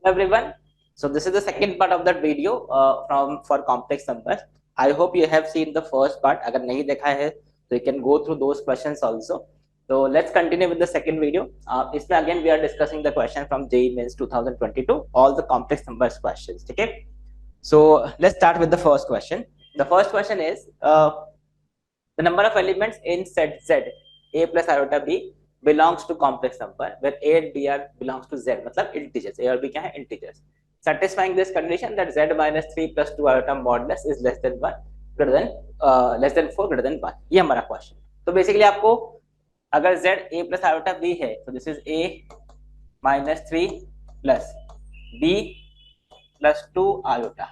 everyone. So this is the second part of that video from for complex numbers. I hope you have seen the first part. अगर नहीं देखा है तो you can go through those questions also. So let's continue with the second video. इसमें again we are discussing the question from JEE Mains 2022, all the complex numbers questions. Okay. So let's start with the first question. The first question is the number of elements in set Z, A plus iota B belongs to complex number where A and B are belongs to Z, मतलब integers. A और B क्या है? Integers. Satisfying this condition that Z minus 3 plus 2 iota modulus is less than 1 greater than less than 4 greater than 1. ये हमारा question. तो basically आपको अगर Z A plus iota B है तो this is A minus 3 plus B plus 2 iota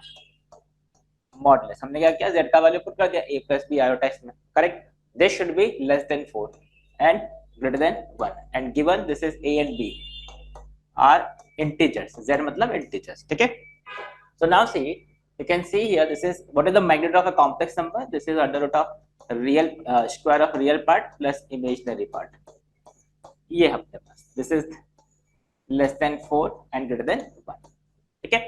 modulus. हमने क्या किया? Z का वैल्यू पुट कर दिया A plus B iota इसमें. Correct. This should be less than 4 and greater than 1 and given this is A and B are integers. Z मतलब integers. ठीक है. So now see, you can see here this is what is the magnitude of a complex number. This is under root of real square of real part plus imaginary part. ये हमारे पास this is less than 4 and greater than 1. ठीक है.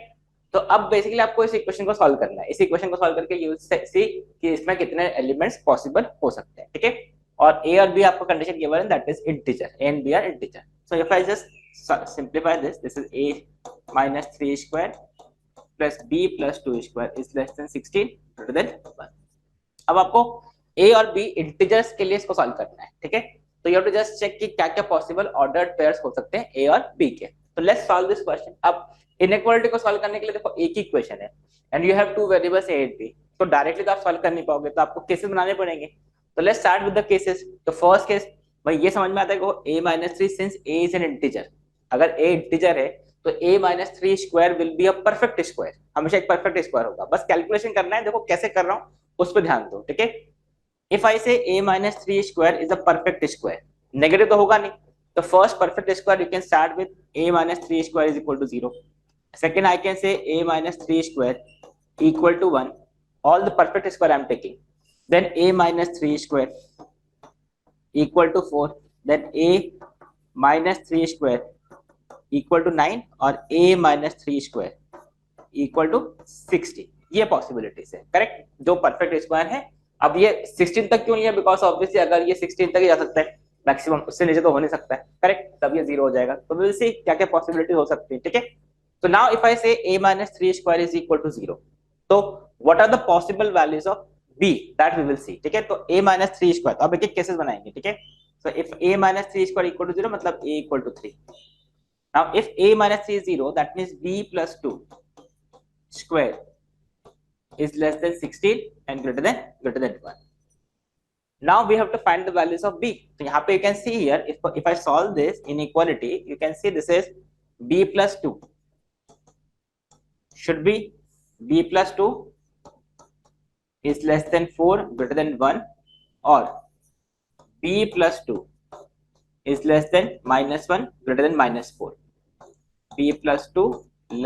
तो अब basically आपको इस equation को solve करना है. इस इक्वेशन को सॉल्व करके यू सी कि इसमें कितने एलिमेंट्स पॉसिबल हो सकते हैं. ठीक है. और ए और बी आपको कंडीशन गिवन है that is integer. A and b are integer. So if I just simplify this is a minus 3 square plus b plus 2 square is less than 16 greater than 1. अब आपको a और b integers के लिए इसको solve करना है. ठीक है. तो you have to just check कि क्या क्या पॉसिबल ऑर्डर्ड पेयर्स हो सकते हैं a और b के. तो लेट्स सॉल्व दिस क्वेश्चन. अब इनइक्वालिटी को सॉल्व करने के लिए देखो एक ही इक्वेशन है and you have two variables a and b. तो डायरेक्टली तो आप सॉल्व कर नहीं पाओगे, तो आपको केसेस बनाने पड़ेंगे. तो let's start with the cases. तो फर्स्ट केस भाई ये समझ में आता है कि a minus 3 since a is an integer. अगर a इंटीजर है तो a minus 3 square will be a perfect square. हमेशा एक परफेक्ट स्क्वायर होगा. बस कैलकुलेशन करना है. देखो कैसे कर रहा हूं उस पर ध्यान दो. ठीक है. इफ आई से a minus 3 square is a perfect square, negative तो होगा नहीं. तो first perfect square you can start with a minus 3 square is equal to 0. Second, I can say a minus 3 square equal to 1. All the perfect square I am taking. Then a minus 3 square equal to 4. Then a minus 3 square equal to 9 और a minus 3 square equal to 60. ये possibilities है. Correct. जो perfect square है. अब ये 16 तक क्यों नहीं है? बिकॉज ऑब्वियसली अगर ये 16 तक ही जा सकता है मैक्सिमम, उससे नीचे तो हो नहीं सकता है. करेक्ट. तब ये 0 हो जाएगा. तो विल सी क्या क्या पॉसिबिलिटी हो सकती है. ठीक है. So now if I say a minus 3 square is equal to 0, तो what are the possible values of b that we will see. ठीक है. तो a minus 3 square, तो अब एक एक केसेस बनाएंगे. ठीक है. So if a minus 3 square equal to 0 मतलब a equal to 3. Now if a minus 3 is 0, that means b plus 2 square is less than 16 and greater than 1. Now we have to find the values of b. तो यहाँ पे you can see here if I solve this inequality, you can see this is b plus 2 should be b plus 2 is less than 4 greater than 1 or b plus 2 is less than minus 1 greater than minus 4. b plus 2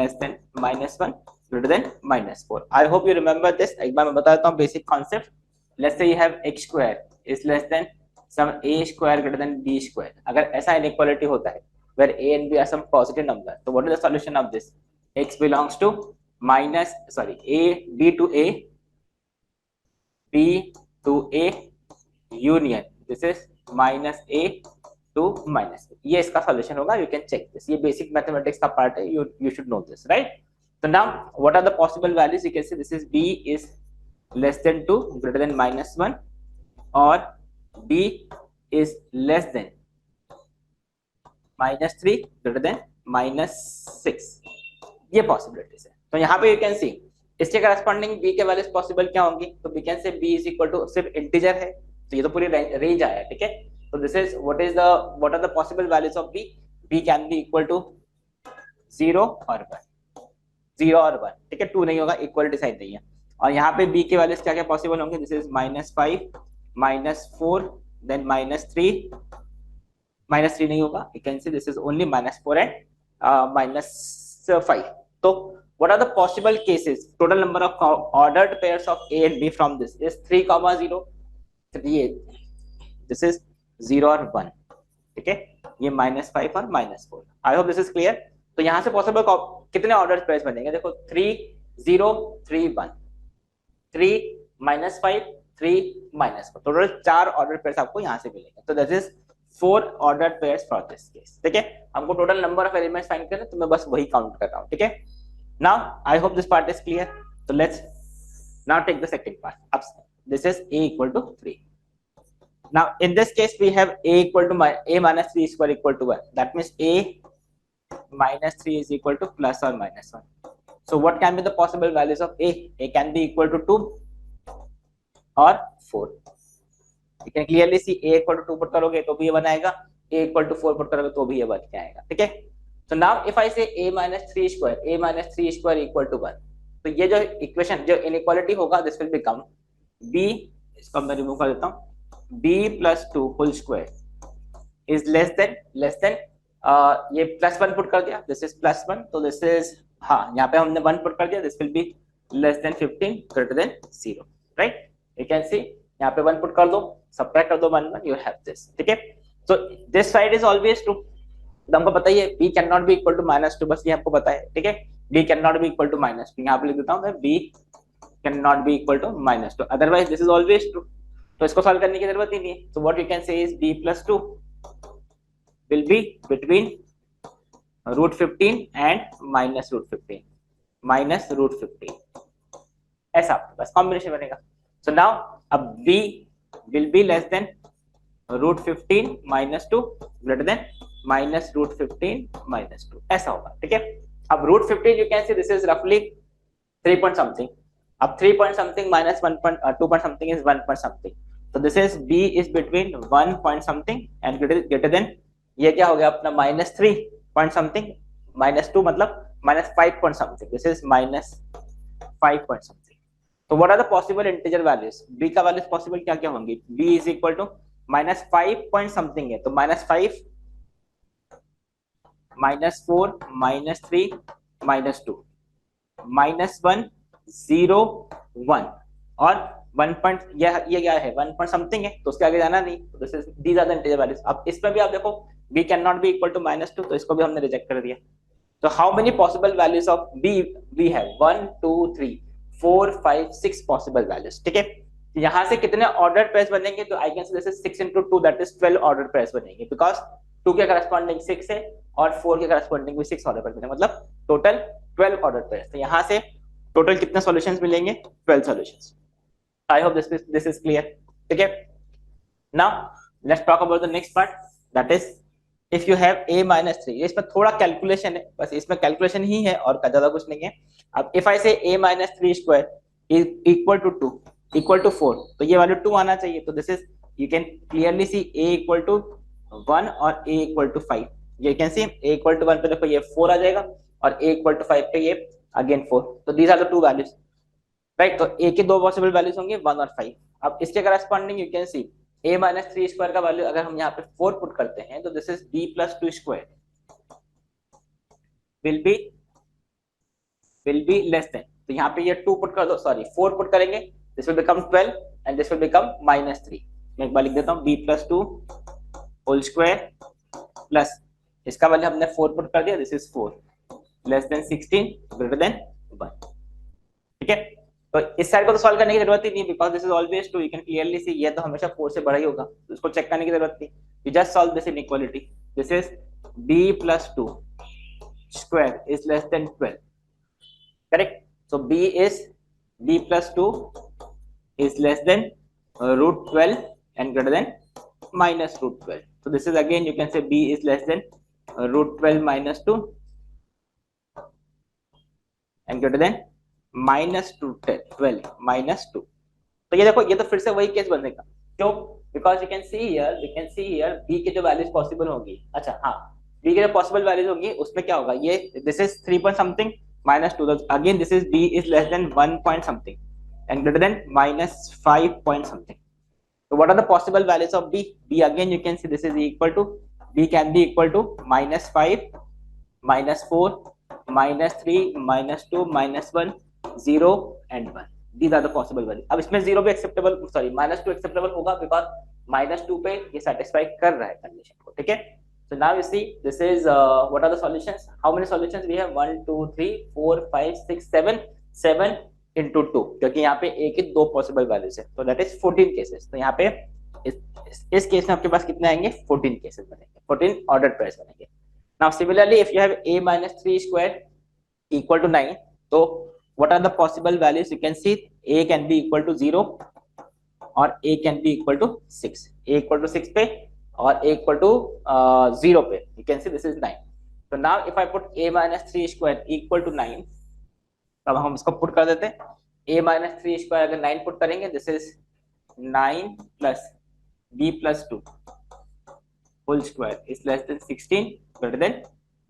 less than minus 1 greater than minus 4. I hope you remember this. एक बार मैं बता देता हूँ basic concept. Let's say you have x square is less than some a square greater than b square. अगर ऐसा inequality होता है where a and b are some positive number, so what is the solution of this? X belongs to minus a b to a b to a union. This is minus a to minus a. ये इसका solution होगा. You can check this. ये basic mathematics का part है. You should know this, right? So now what are the possible values? You can see this is b is less than 2 greater than minus 1 or b is less than minus 3 greater than minus 6. ये possibilities है. तो यहाँ पे you can see इसके corresponding b के values possible क्या होंगी. तो we can say b is equal to सिर्फ इंटीजर है तो ये तो पूरी रेंज आया. ठीक है. तो this is what are the possible values of b. b can be equal to 0 और 1. 0 और 1. ठीक है. 2 नहीं होगा, इक्वलिटी साइन नहीं है. और यहाँ पे b के वैल्यूज क्या क्या पॉसिबल होंगे. This is -5 -4 then -3. -3 नहीं होगा. You can see this is only -4 and -5. So what are the possible cases? Total number of ordered pairs of a and b from this is 3, 0. 3. This is 0 or 1. ठीक है. ये -5 और -4. I hope this is clear. तो यहाँ से possible कितने order pairs बनेंगे, देखो 3 0 3 1, 3 -5 3 -4, टोटल 4 ऑर्डर पेयर्स आपको यहाँ से मिलेंगे। तो that is 4 order pairs for this case. ठीक है, हमको total number of elements find करना है, तो मैं बस वही काउंट कर रहा हूँ। ठीक है, now I hope this part is clear. तो let's now take the second part. This is a equal to 3. Now in this case we have a equal to a minus 3 square equal to 1. That means a minus 3 is equal to plus or minus 1. So what can be the possible values of a? A can be equal to 2 or 4. You can clearly see a equal to 2 put करोगे तो भी ये बनाएगा, a equal to 4 put करोगे तो भी ये बन के आएगा। ठीक है, so now if I say a minus 3 square equal to 1, तो ये जो इक्वेशन जो इनइक्वालिटी होगा दिस विल बिकम b, इसको मैं रिमूव कर देता हूँ, b plus 2 whole square is less than ये प्लस 1 पुट कर दिया, दिस इज प्लस 1, तो दिस इज, हाँ यहाँ पे हमने 1 पुट कर दिया, this will be less than 15 greater than 0, right. You can सी यहाँ पे 1 पुट कर दो, सबट्रैक्ट कर दो 1 1, यू हैव दिस। ठीक है, so this side is always true, तो हमको पता ही है b can not be equal to -2, बस ये आपको पता है। ठीक है, b can not be equal to -2, यहाँ पे लिख देता हूँ मैं, b can not be equal to -2, otherwise this is always true, तो इसको सॉल्व करने की जरूरत ही नहीं है। So what you can say is b plus 2 will be between √15 and -√15, ऐसा आपके पास कॉम्बिनेशन बनेगा। सो नाउ अब b will be less than √15 -2 greater than -√15 -2, ऐसा होगा। ठीक है, अब √15 you can see this is रफली 3 point something, अब 3 point something minus 2 point something is 1 point something, so this is b is between 1 point something and greater than, ये क्या हो गया अपना -3 point something, -2 मतलब -5 point something, this is -5 point something। तो what are the possible integer values, b का values possible क्या क्या होंगी, b is equal to -5 point something है, तो -5 -4 -3 -2 -1 0 1 और 1 पॉइंट, ये क्या है 1 पॉइंट समथिंग है, तो उसके आगे जाना नहीं, तो this is these are the integer values. अब इसमें भी आप देखो b can not be equal to -2, तो इसको भी हमने रिजेक्ट कर दिया। तो how many possible values of b we have, 1 2 3 4 5 6 possible values. ठीक है, यहाँ से कितने ऑर्डर पेयर्स बनेंगे, तो I can say this is 6 into 2 that is 12 order pairs बनेंगे, बिकॉज 2 के करस्पॉन्डिंग 6 है और 4 के करस्पॉन्डिंग भी 6 ऑर्डर पेयर्स बनेंगे, मतलब टोटल 12 ऑर्डर पेयर्स। तो यहाँ से टोटल कितने सॉल्यूशंस मिलेंगे, 12 solutions. I hope this is clear. ठीक है, now let's talk about the next part, that is if you have a - 3, इसमें थोड़ा कैलकुलेशन है, बस इसमें कैलकुलेशन ही है और ज्यादा कुछ नहीं है। अब इफ आई से a - 3 square is equal to 2 equal to 4, तो ये वैल्यू 2 आना चाहिए, तो this is you can clearly see a equal to 1 और a equal to 5, you can see a equal to 1 पे देखो ये 4 आ जाएगा और a इक्वल टू 5 पे ये अगेन 4, तो these are the 2 values, right. तो a के 2 पॉसिबल वैल्यूज होंगे 1 और 5। अब इसके corresponding you can see a - 3 square का वैल्यू अगर हम यहाँ पे 4 पुट करते हैं, तो this is b plus 2 square will be less than, तो यहाँ पे ये 2 पुट कर दो, सॉरी 4 पुट करेंगे, this will become 12 and this will become -3। मैं एक बार लिख देता हूँ, b plus 2 whole square plus इसका वैल्यू हमने 4 पुट कर दिया, this is 4 less than 16 greater than 1। ठीक है, तो इस साइड को तो सॉल्व करने की जरूरत ही नहीं, because this is always 2, you can clearly सी ये तो हमेशा 4 से बड़ा ही होगा, तो इसको चेक करने की जरूरत नहीं, you just solve this inequality, this is b plus 2 square is less then 12, correct. So b plus 2 is less than √12 and greater than -√12, so this is again you can say b is less than √12 - 2 and greater than -12 -2। तो ये देखो, ये तो फिर से वही case बनेगा, क्यों, because you can see here b के जो वैल्यूज पॉसिबल होंगी, अच्छा हाँ, b के जो पॉसिबल वैल्यूज होंगी उसमें क्या होगा, ये this is 3 point something -2, again this is b is less than 1 point something and greater than -5 point something। So what are the possible values of b? b again you can see this is equal to, b can be equal to -5 -4 -3 -2 -1 0 and 1, these are the possible values। अब इसमें 0 भी acceptable, sorry -2 acceptable होगा, because -2 पे ये satisfy कर रहा है condition को। ठीक है, So now you see this is what are the solutions? How many solutions we have? 1 2 3 4 5 6 7 7 into 2, क्योंकि यहाँ पे एक ही दो पॉसिबल वैल्यूज है, तो दैट इज 14 केसेस। तो यहाँ पे इस केस में आपके पास कितने आएंगे? 14 केसेस बनेंगे, 14 ऑर्डर पेयर्स बनेंगे। Now similarly if you have a minus 3 square equal to 9, so what are the possible values? You can see a can be equal to 0 और a can be equal to 6, a equal to 6 पे और a equal to 0 पे, you can see this is 9. So now if I put a minus 3 square equal to 9, अब हम इसको put कर देते हैं। a minus 3 square अगर 9 पुट करेंगे, this is 9 plus b plus 2 whole square is less than 16 greater than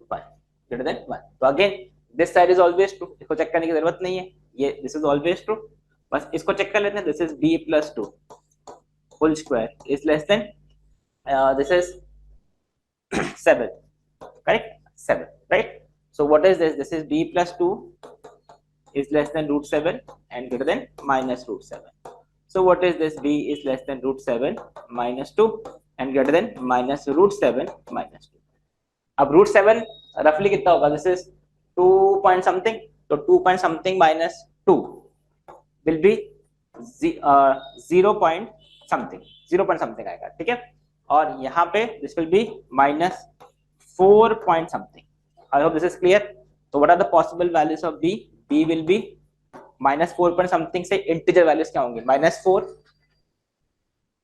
1 greater than 1. तो again this side is always true, इसको चेक करने की जरूरत नहीं है, ये this is always true, बस इसको चेक कर लेते हैं। this is b plus 2 whole square is less than this is 7, correct? 7, right? So what is this? This is b plus 2 is less than root 7 and greater than minus root 7. So what is this? b is less than root 7 minus 2 and greater than minus root 7 minus 2. अब root 7 roughly कितना होगा? This is 2 point something, तो 2 point something minus 2 will be 0 point something आएगा, ठीक है? और यहाँ पे this will be minus 4 point something. I hope this is clear. So what are the possible values of b? b will be minus 4 point something से integer values क्या होंगे? minus 4,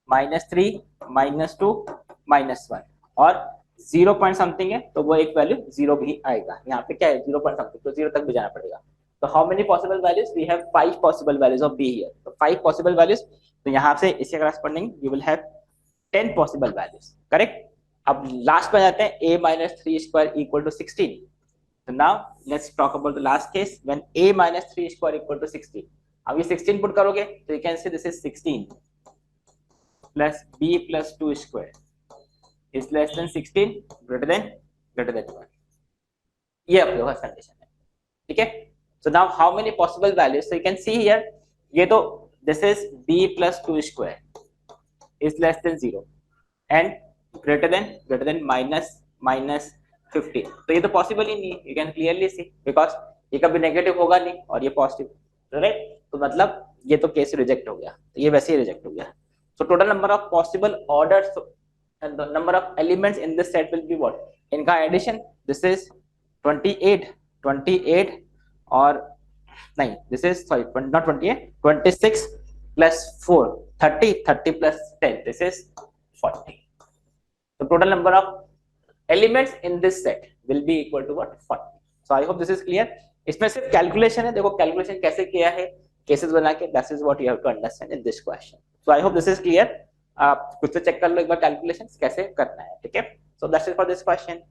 minus 3, minus 2, minus 1 और 0 point something है, तो वो एक value 0 भी आएगा। यहाँ पे क्या है? 0 point something, तो 0 तक भी जाना पड़ेगा। तो how many possible values? We have 5 possible values of b here. तो 5 possible values, तो यहाँ से इसके corresponding you will have 10 possible values, correct? अब लास्ट पे जाते हैं, a minus 3 square equal to 16. So now let's talk about the last case when a minus 3 square equal to 16. अब ये 16 पुट करोगे तो you can see this is 16 plus b plus 2 square is less than 16 greater than 1. ये आपके पास condition है, ठीक है? So now how many possible values? So you can see here, ये तो this is b plus 2 square is less than 0 and greater than minus 15. तो ये तो पॉसिबल ही नहीं है, you can clearly see, because ये कभी नेगेटिव होगा नहीं और ये पॉजिटिव, राइट? तो मतलब ये तो केस रिजेक्ट हो गया, तो ये वैसे ही रिजेक्ट हो गया। So total number of possible orders and the number of elements in this set will be what? इनका एडिशन, this is 28 और नहीं, this is sorry not 28, 26 plus 4 30 plus 10, this is 40. So total number of elements in this set will be equal to what? 40. So I hope this is clear. इसमें सिर्फ calculation है, देखो calculation कैसे किया है cases बना के, that is what you have to understand in this question. So I hope this is clear. आप खुद से चेक कर लो एक बार कैलकुलेशंस कैसे करना है, ठीक है? So that's it for this question.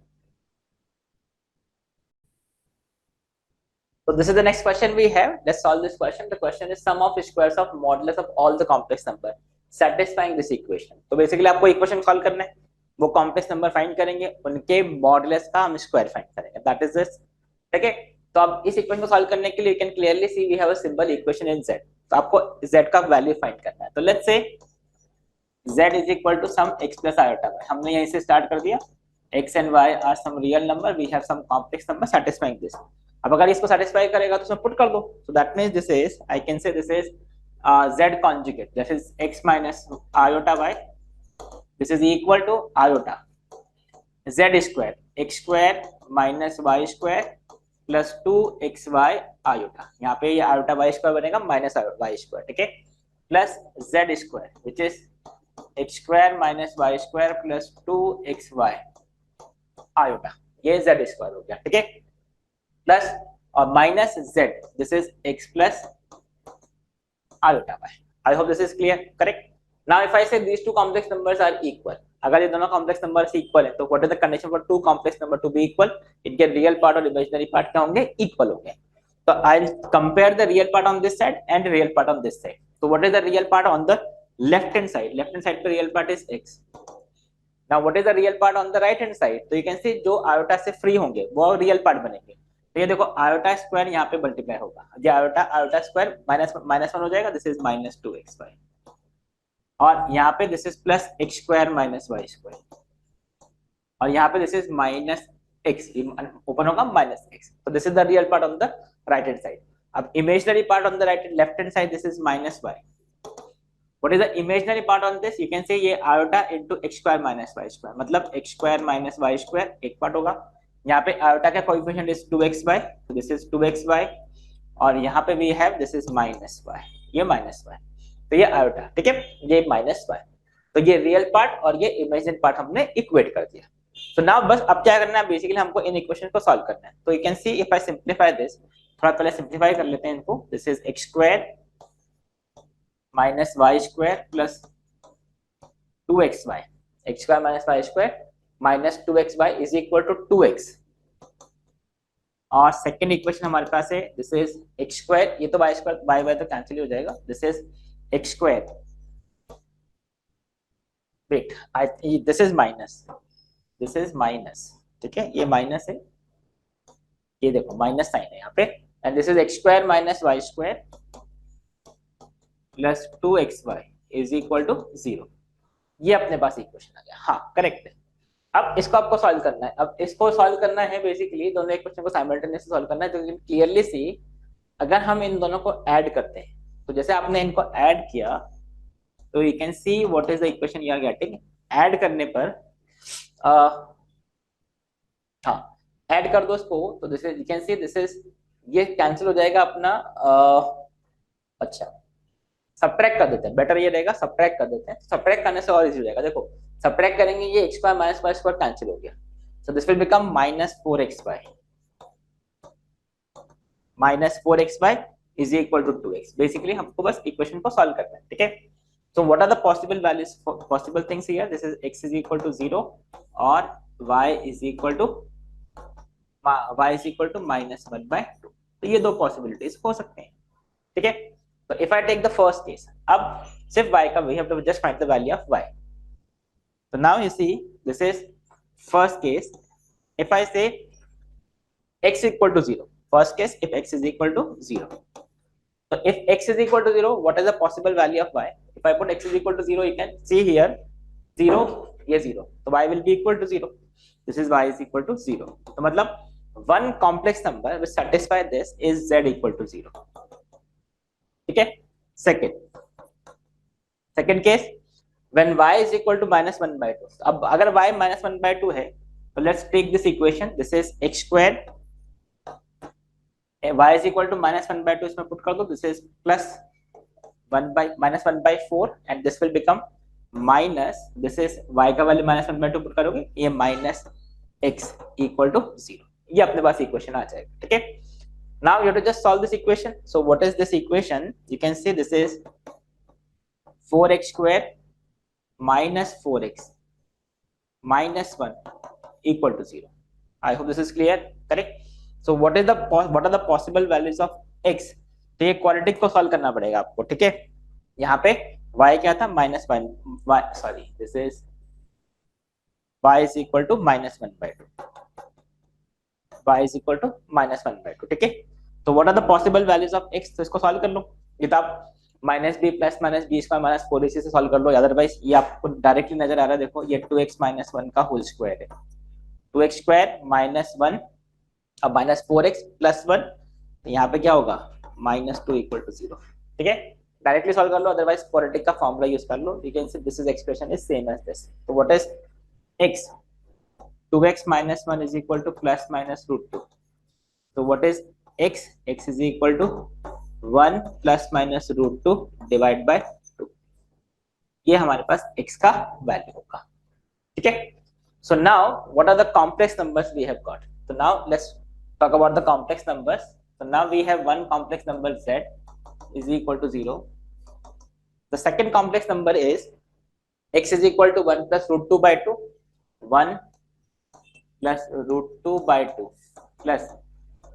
So this is the next question we have. Let's solve this question. The question is sum of squares of modulus of all the complex number satisfying this equation. तो basically आपको equation solve करना है, वो complex number find करेंगे, उनके modulus का हम square find करेंगे, दैट इज दिस, ठीक है? तो अब इस इक्वेशन को सॉल्व करने के लिए you can clearly see we have a simple equation in z, तो आपको z का वैल्यू फाइंड करना है। तो let's say z is equal to some x plus iota y, हमने यहीं से स्टार्ट कर दिया, x and y are some real number, we have some complex number satisfying this. अब अगर इसको सैटिस्फाई करेगा तो उसमें पुट कर दो, so that means this is, I can say this is z conjugate, this is x minus iota y, this is equal to iota z square, x square minus y square plus 2xy iota, यहाँ पे ये iota y square बनेगा minus y square, ठीक है? plus z square which is x square minus y square plus 2xy iota, ये z square हो गया, ठीक है? plus और minus z, this is x plus iota y. I hope this is clear, correct? Now if I say these two complex numbers are equal, अगर ये दोनों complex numbers equal है तो what is the condition for two complex number to be equal? इनके real part और imaginary part क्या होंगे? equal होंगे। तो I'll compare the real part on this side and real part on this side. So what is the real part on the left hand side? Left hand side पे real part is x. Now what is the real part on the right hand side? तो you can see जो iota से free होंगे वो real part बनेंगे। तो ये देखो आयोटा स्क्वायर यहाँ पे मल्टीप्लाई होगा, ये आयोटा स्क्वायर माइनस 1 हो जाएगा, दिस इज माइनस 2xy, और यहाँ पे this is plus x square minus y square, और यहाँ पे this is minus x, open होगा माइनस एक्स, तो this is the real part on the right hand side. अब imaginary part on the right left hand side, this is minus y. What is the imaginary part on this? You can say ये iota into x square minus y square, मतलब x square minus y square एक part होगा. यहाँ पे iota का coefficient is 2xy, so this is 2xy, और यहाँ पे we have this is minus y, ये minus y, तो ये iota, ठीक है, ये minus y. तो ये रियल पार्ट और ये इमेजिनरी पार्ट हमने इक्वेट कर दिया. तो नाउ बस अब क्या करना है, बेसिकली हमको इन इक्वेशन को सॉल्व करना है. तो you can see if I simplify this, थोड़ा पहले सिंप्लीफाई कर लेते हैं इनको. This is x square minus y square plus 2xy, x square minus y square minus 2xy is equal to 2x. और सेकेंड इक्वेशन हमारे पास है, दिस इज x square, ये तो y square y y तो कैंसिल हो जाएगा, this is x square, wait this is minus, this is minus, ठीक है, ये माइनस है, ये देखो माइनस साइन है यहाँ पे, and this is x square minus y square plus 2xy is equal to 0. ये अपने पास इक्वेशन आ गया. हाँ करेक्ट है. अब इसको आपको सॉल्व करना है. अब इसको सॉल्व करना है, बेसिकली दोनों इक्वेशन को साइमल्टेनियसली सॉल्व करना है. तो क्लियरली सी, अगर हम इन दोनों को ऐड करते हैं, तो जैसे आपने इनको ऐड किया, तो you can see what is the equation you are getting. Add करने पर हाँ ऐड कर दो इसको, तो this is, you can see this is, ये कैंसिल हो जाएगा अपना. अच्छा सब्ट्रैक्ट कर देते हैं, बेटर ये रहेगा, सब्ट्रैक्ट कर देते हैं. सब्ट्रैक्ट करने से और इजी हो जाएगा. देखो सब्ट्रैक्ट करेंगे, ये x square minus y square cancel हो गया, so this will become minus 4xy, minus 4xy is equal to 2x. Basically हमको बस इक्वेशन को सॉल्व करना है, ठीक है. So what are the possible values, possible things here. This is x is equal to 0 और y is equal to minus 1/2. तो ये दो पॉसिबिलिटीज हो सकते हैं, ठीक है. So if I take the first case, अब सिर्फ y का, we have to just find the value of y. So now you see, this is first case. If I say x equal to 0, first case if x is equal to 0. So if x is equal to 0, what is the possible value of y? If I put x is equal to 0, you can see here 0, ये 0, so y will be equal to 0. This is y is equal to 0. तो मतलब one complex number which satisfy this is z equal to 0. ठीक है. Second case, when y is equal to minus 1/2. अब अगर y minus 1/2 है, तो let's take this equation. This is x square, y is equal to minus 1/2 इसमें put कर दो. This is plus minus 1/4 and this will become minus, this is y का value minus 1/2 put करोगे, ये minus x equal to 0. ये अपने पास equation आ जाएगा, ठीक है. Now you have to just solve this equation. So what is this equation? You can see this is 4x square minus 4x minus 1 equal to 0. I hope this is clear, correct? So what are the possible values of x? तो ये quadratic को solve करना पड़ेगा आपको, ठीक है. यहाँ पे y क्या था, minus 1, sorry this is y is equal to minus 1/2. y is equal to minus 1/2, ठीक है. तो what are the possible values of x? तो इसको सॉल्व कर लो. ये तो आप minus b plus minus b square minus 4ac से सॉल्व कर लो. अदरवाइज ये आपको डायरेक्टली नजर आ रहा है, देखो ये 2x माइनस 1 का होल स्क्वायर है, 2x स्क्वायर माइनस 1 अब माइनस 4x प्लस 1, तो यहाँ पे क्या होगा, माइनस 2 इक्वल टू 0, ठीक है. डायरेक्टली सॉल्व कर लो, अदरवाइज क्वाड्रेटिक का फॉर्मूला यूज कर लो. You can see this is expression is same as this. तो what is x? 2x minus 1 is equal to plus minus root 2. So what is x? X is equal to 1 plus minus root 2 divided by 2. ये हमारे पास x का value होगा, ठीक है. So now what are the complex numbers we have got? So now let's talk about the complex numbers. So now we have one complex number z is equal to 0. The second complex number is x is equal to 1 plus root 2 by 2, 1 plus root 2 by 2 plus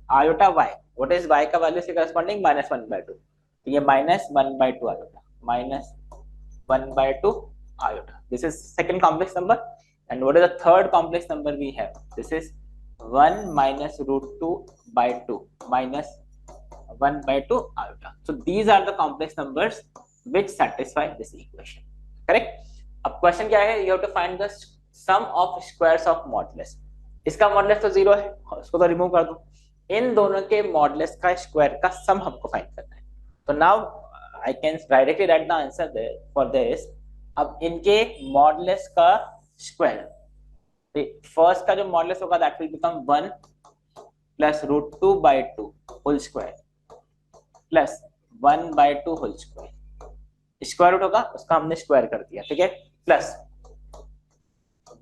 iota y. What is y का value से corresponding minus 1/2, तो ये minus 1/2 iota, minus 1/2 iota. This is second complex number. And what is the third complex number we have? This is 1 minus root 2 by 2 minus 1/2 iota. So these are the complex numbers which satisfy this equation, correct? अब question क्या है, you have to find the sum of squares of modulus. इसका modulus तो 0 है, उसको तो remove कर दो। इन दोनों के मॉडुलस का स्क्वायर का सम हमको फाइंड करना है। तो now I can directly right the answer for this. अब इनके मॉडुलस का स्क्वायर, फर्स्ट का जो मॉडुलस होगा that will become 1 plus √2/2 whole square plus 1/2 whole square. Square root होगा, उसका हमने स्क्वायर कर दिया, ठीक है, प्लस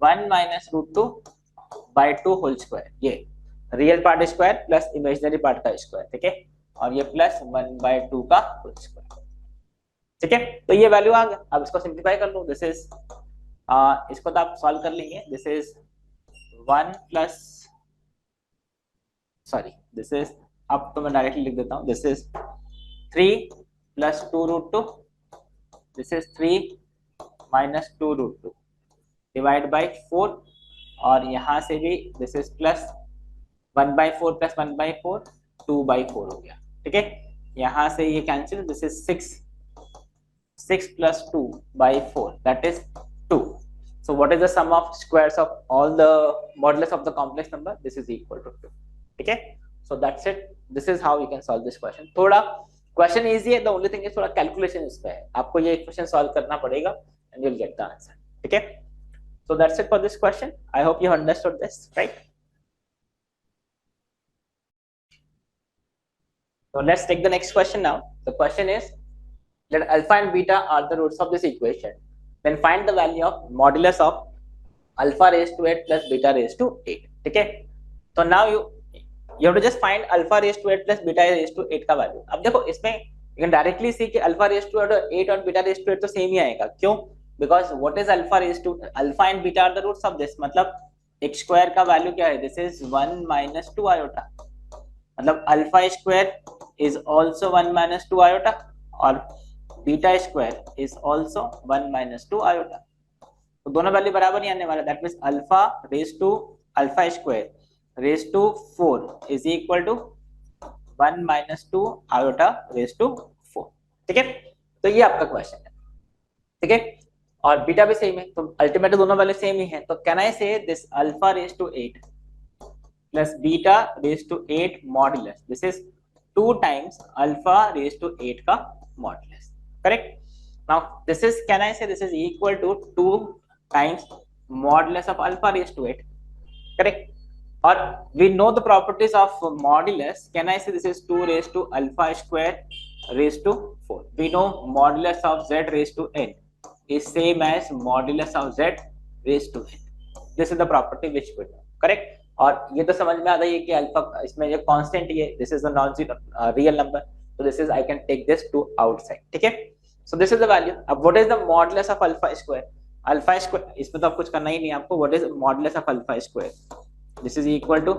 1 माइनस √2/2 होल स्क्वायर, ये real part square plus imaginary part का स्क्वायर, ठीक है, और ये प्लस 1/2 का होल स्क्वायर, ठीक है। तो ये वैल्यू आ गया। अब इसको सिंप्लीफाई कर लो, दिस इज इसको तो आप सॉल्व कर लेंगे। This is 1 plus sorry this is, अब तो मैं डायरेक्टली लिख देता हूँ, this is 3 plus 2√2, this is 3 minus 2√2 divide by 4, और यहाँ से भी दिस इज प्लस 1/4 प्लस 1/4 2/4 हो गया, ठीक है। यहाँ से ये cancel, this is 6 plus 2/4 that is 2। So what is the sum of squares of all the modulus of the complex number? This is equal to 2. ठीक है, so that's it. This is how you can solve this question. थोड़ा question easy है, the only thing is थोड़ा calculation इस पे है, आपको ये question solve करना पड़ेगा and you'll get the answer. ठीक है, so that's it for this question. I hope you understood this, right? So let's take the next question now. The question is, let alpha and beta are the roots of this equation. Then find the value of modulus of alpha raised to 8 plus beta raised to 8. ठीक है, तो now you have to just find alpha raised to 8 plus beta raised to 8 का value. अब देखो इसमें you can directly see कि alpha raised to 8 और beta raised to 8 तो सेम ही आएगा। क्यों? Because what is alpha raised to, alpha and beta are the roots of this, मतलब x स्क्वायर का वैल्यू क्या है, this is 1 minus 2 iota, मतलब alpha square is also 1 minus 2 iota और beta square is also 1 minus 2 iota। तो दोनों value बराबर नहीं आने वाला, that means alpha raise to alpha square raise to 4 is equal to 1 minus 2 iota raise to 4, ठीक है। तो ये आपका क्वेश्चन है, ठीक है, और बीटा भी सेम है, तो अल्टीमेटली दोनों वैल्यू सेम ही है। तो can I say this alpha raise to 8 plus beta raise to 8 modulus, this is 2 times alpha raise to 8 का modulus, correct? Now this is, can I say this is equal to 2 times modulus of alpha raised to 8, correct? Or we know the properties of modulus, can I say this is 2 raised to alpha square raised to 4? We know modulus of z raised to n is same as modulus of z raised to n. This is the property which we know, correct? और ये तो समझ में आता है कि alpha इसमें ये कांस्टेंट ही है, this is a non zero real number, so this is I can take this to outside, ठीक है। so this is the value. अब what is the modulus of alpha square? alpha square इसमें तो आप कुछ करना ही नहीं आपको, what is modulus of alpha square? this is equal to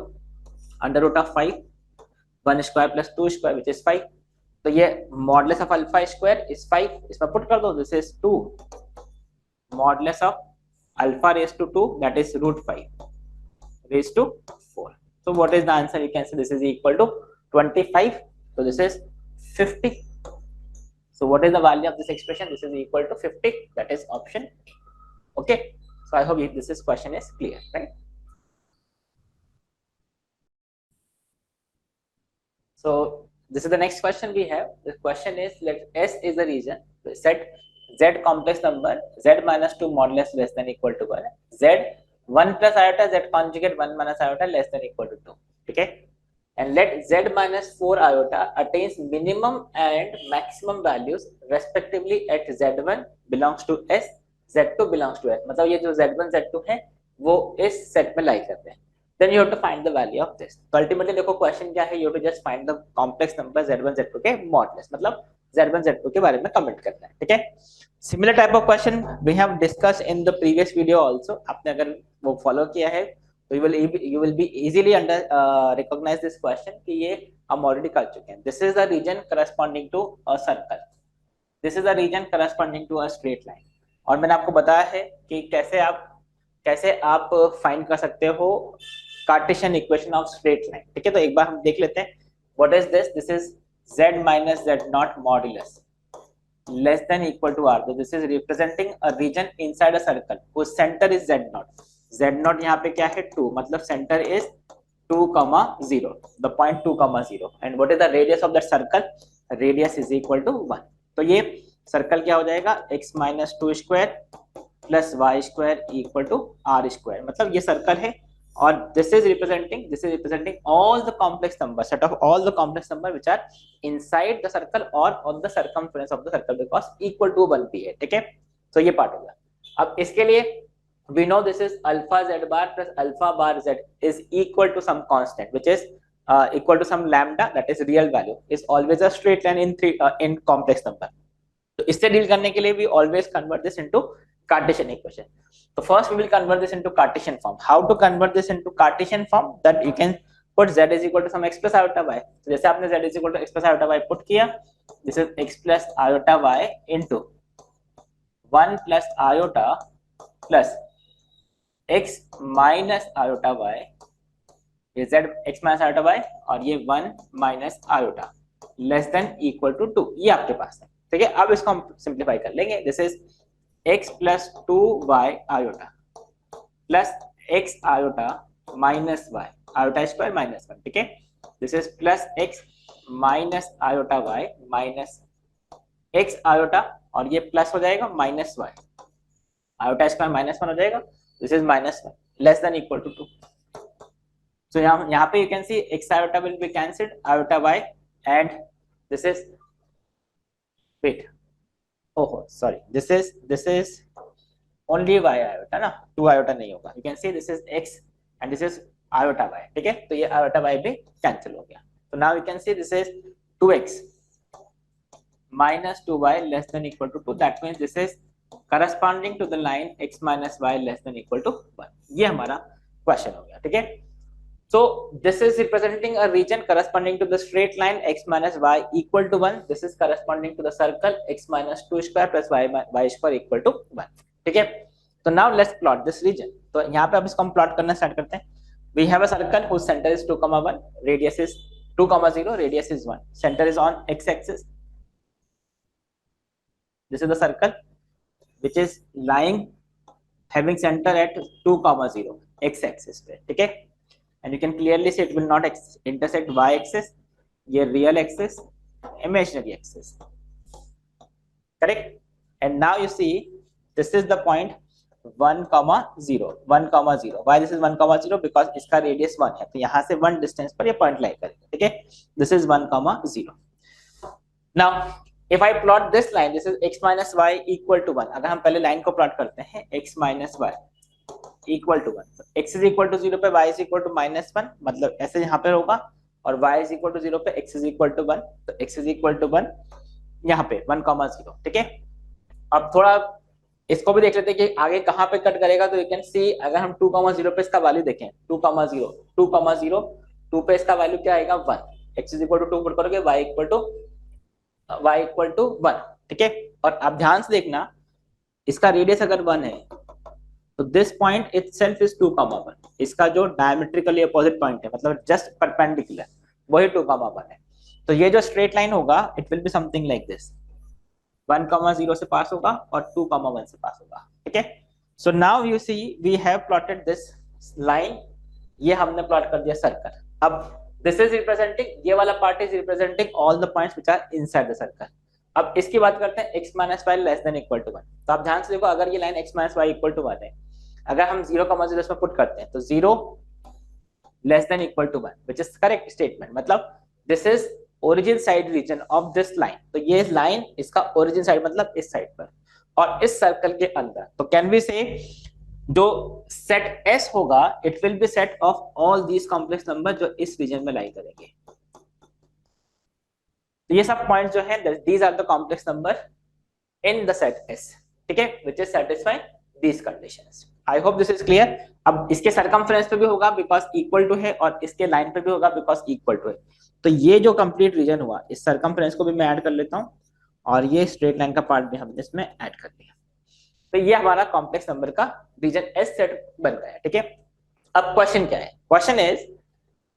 under root of 5 1 square plus 2 square which is 5। तो ये modulus of alpha square is 5, इसमें पुट कर दो, this is 2 modulus of alpha raised to 2 that is root 5 raised to 4। so what is the answer? You can say this is equal to 25, so this is 50। so what is the value of this expression? This is equal to 50, that is option A. okay, so I hope this question is clear, right? so this is the next question we have. The question is, let S is the region, set Z complex number Z minus 2 modulus less than equal to 1, Z 1 plus iota Z conjugate 1 minus iota less than equal to 2, okay, and let Z minus 4 iota attains minimum and maximum values respectively at Z1 belongs to S, Z2 belongs to S। मतलब ये जो Z1 Z2 है वो इस set में लाई करते हैं। then you have to find the value of this। तो अल्टीमेटली देखो क्वेश्चन क्या है, you have to just find the complex number Z1 Z2 के मॉडुलस, मतलब Z1 Z2 के बारे में कमेंट करना है, ठीक है। Similar type of question we have discuss in the previous video also, आपने अगर वो फॉलो किया है तो you will be easily recognize this question कि ये हम ऑलरेडी कर चुके हैं। this is the region corresponding to a circle, this is the region corresponding to a straight line। और मैंने आपको बताया है कि कैसे आप फाइंड कर सकते हो Cartesian equation of straight line, ठीक है। तो एक बार हम देख लेते हैं, what is this, this is z minus z naught modulus, less than equal to r, so this is representing a region inside a circle whose center is z0. z0 यहाँ पे क्या है 2, मतलब center is 2, 0, the point 2, 0, and what is the radius of that circle? Radius is equal to 1. तो ये circle क्या हो जाएगा, x minus 2 square plus y square equal to r square, मतलब ये सर्कल है और this is representing all the complex number, set of all the complex number which are inside the circle or on the circumference of the circle because equal to 1 भी है, ठीक है. तो ये पार्ट हो गया. अब इसके लिए we know this is alpha z bar plus alpha bar z is equal to some constant which is equal to some lambda, that is real value, is always a straight line in complex number. तो इससे deal करने के लिए we always convert this into Cartesian equation. So first we will convert this into Cartesian form. How to convert this into Cartesian form? That you can put z is equal to some x plus iota y. तो जैसे आपने z is equal to x plus iota y put किया, this is x plus iota y into 1 plus iota plus x minus iota y, ये z x minus iota y और ये 1 minus iota less than equal to 2, ये आपके पास है, ठीक है. अब इसको हम सिंप्लीफाई कर लेंगे. This is x plus 2y iota plus x iota minus y, iota square minus 1, ठीक है. This is plus x minus iota y minus x iota और ये प्लस हो जाएगा minus y, iota square minus 1 हो जाएगा. This is minus 1 less than equal to 2. So यहाँ पे you can see x iota will be cancelled, iota y, and this is, wait, oh sorry, this is only y iota ना, 2 iota नहीं होगा. You can see this is x and this is iota y, ठीक है. तो ये iota y भी cancel हो गया. So now you can see this is 2x minus 2y less than equal to 2. That means this is corresponding to the line x minus y less than equal to 1. ये हमारा question हो गया, ठीक है. So this is representing a region corresponding to the straight line x minus y equal to 1. This is corresponding to the circle x minus 2 square plus y square equal to 1, ठीक है. So now let's plot this region. तो यहाँ पे अब इसको हम plot करना start करते हैं. We have a circle whose center is 2, 1, radius is 2, 0, radius is 1. Center is on x axis. This is the circle which is lying having center at 2, 0 x axis पे, ठीक है. And you can clearly see it will not intersect y axis, ये real axis, imaginary axis, correct. And now you see this is the point 1, 0, 1, 0. Why this is 1, 0? Because इसका radius 1 है, तो यहाँ से 1 distance पर ये point lie करेगा, ठीक है. This is 1, 0. Now if I plot this line, this is x minus y equal to 1. अगर हम पहले लाइन को प्लॉट करते हैं x minus y equal to 1, तो x is equal to 0 पे y is equal to minus 1, मतलब ऐसे यहाँ पे होगा, और y is equal to 0 पे x is equal to 1, तो x is equal to 1 यहाँ पे 1, 0, ठीक है. अब थोड़ा इसको भी देख लेते हैं कि आगे कहाँ पे कट करेगा. तो यू कैन सी अगर हम 2, 0 पे इसका वैल्यू देखें, 2, 0, 2 पे इसका वैल्यू क्या आएगा 1, x is equal to 2 put करोगे, y equal to 1, ठीक है. और आप ध्यान से देखना इसका रेडियस अगर 1 है तो दिस पॉइंट इटसेल्फ इज 2, 1. इसका जो डायमेट्रिकली अपोजिट पॉइंट है, मतलब जस्ट परपेंडिकुलर, वही 2, 1 है. तो ये जो स्ट्रेट लाइन होगा it will be something like this, 1, 0 से पास होगा और 2, 1 से पास होगा, ठीक है. So now you see we have plotted this line, ये हमने प्लॉट कर दिया सर्कल. अब this is representing, ये वाला part is representing all the points which are inside the circle. अब इसकी बात करते हैं x minus y less than equal to 1. तो आप ध्यान से देखो, अगर ये line x minus y equal to 1 है, अगर हम 0, 0 इसमें पुट करते हैं तो 0 less than equal to 1, which is correct statement. मतलब this is origin side region of this line. तो ये लाइन इसका origin side मतलब इस साइड पर और इस सर्कल के अंदर. तो can we say जो सेट S होगा it will B set of all these complex number जो इस रीजन में लाई करेंगे. तो ये सब पॉइंट जो है these are the complex number in the set S, ठीक है, which is satisfying these conditions. I hope this is clear. अब इसके सर्कमफ्रेंस पे भी होगा बिकॉज इक्वल टू है और इसके लाइन पे भी होगा बिकॉज इक्वल टू है. तो ये जो कंप्लीट रीजन हुआ इस सर्कमफ्रेंस को भी मैं ऐड कर लेता हूँ और ये स्ट्रेट लाइन का पार्ट भी हमने इसमें ऐड कर दिया. तो ये हमारा कॉम्प्लेक्स नंबर का रीजन एस सेट बन गया, ठीक है. अब क्वेश्चन क्या है? Question is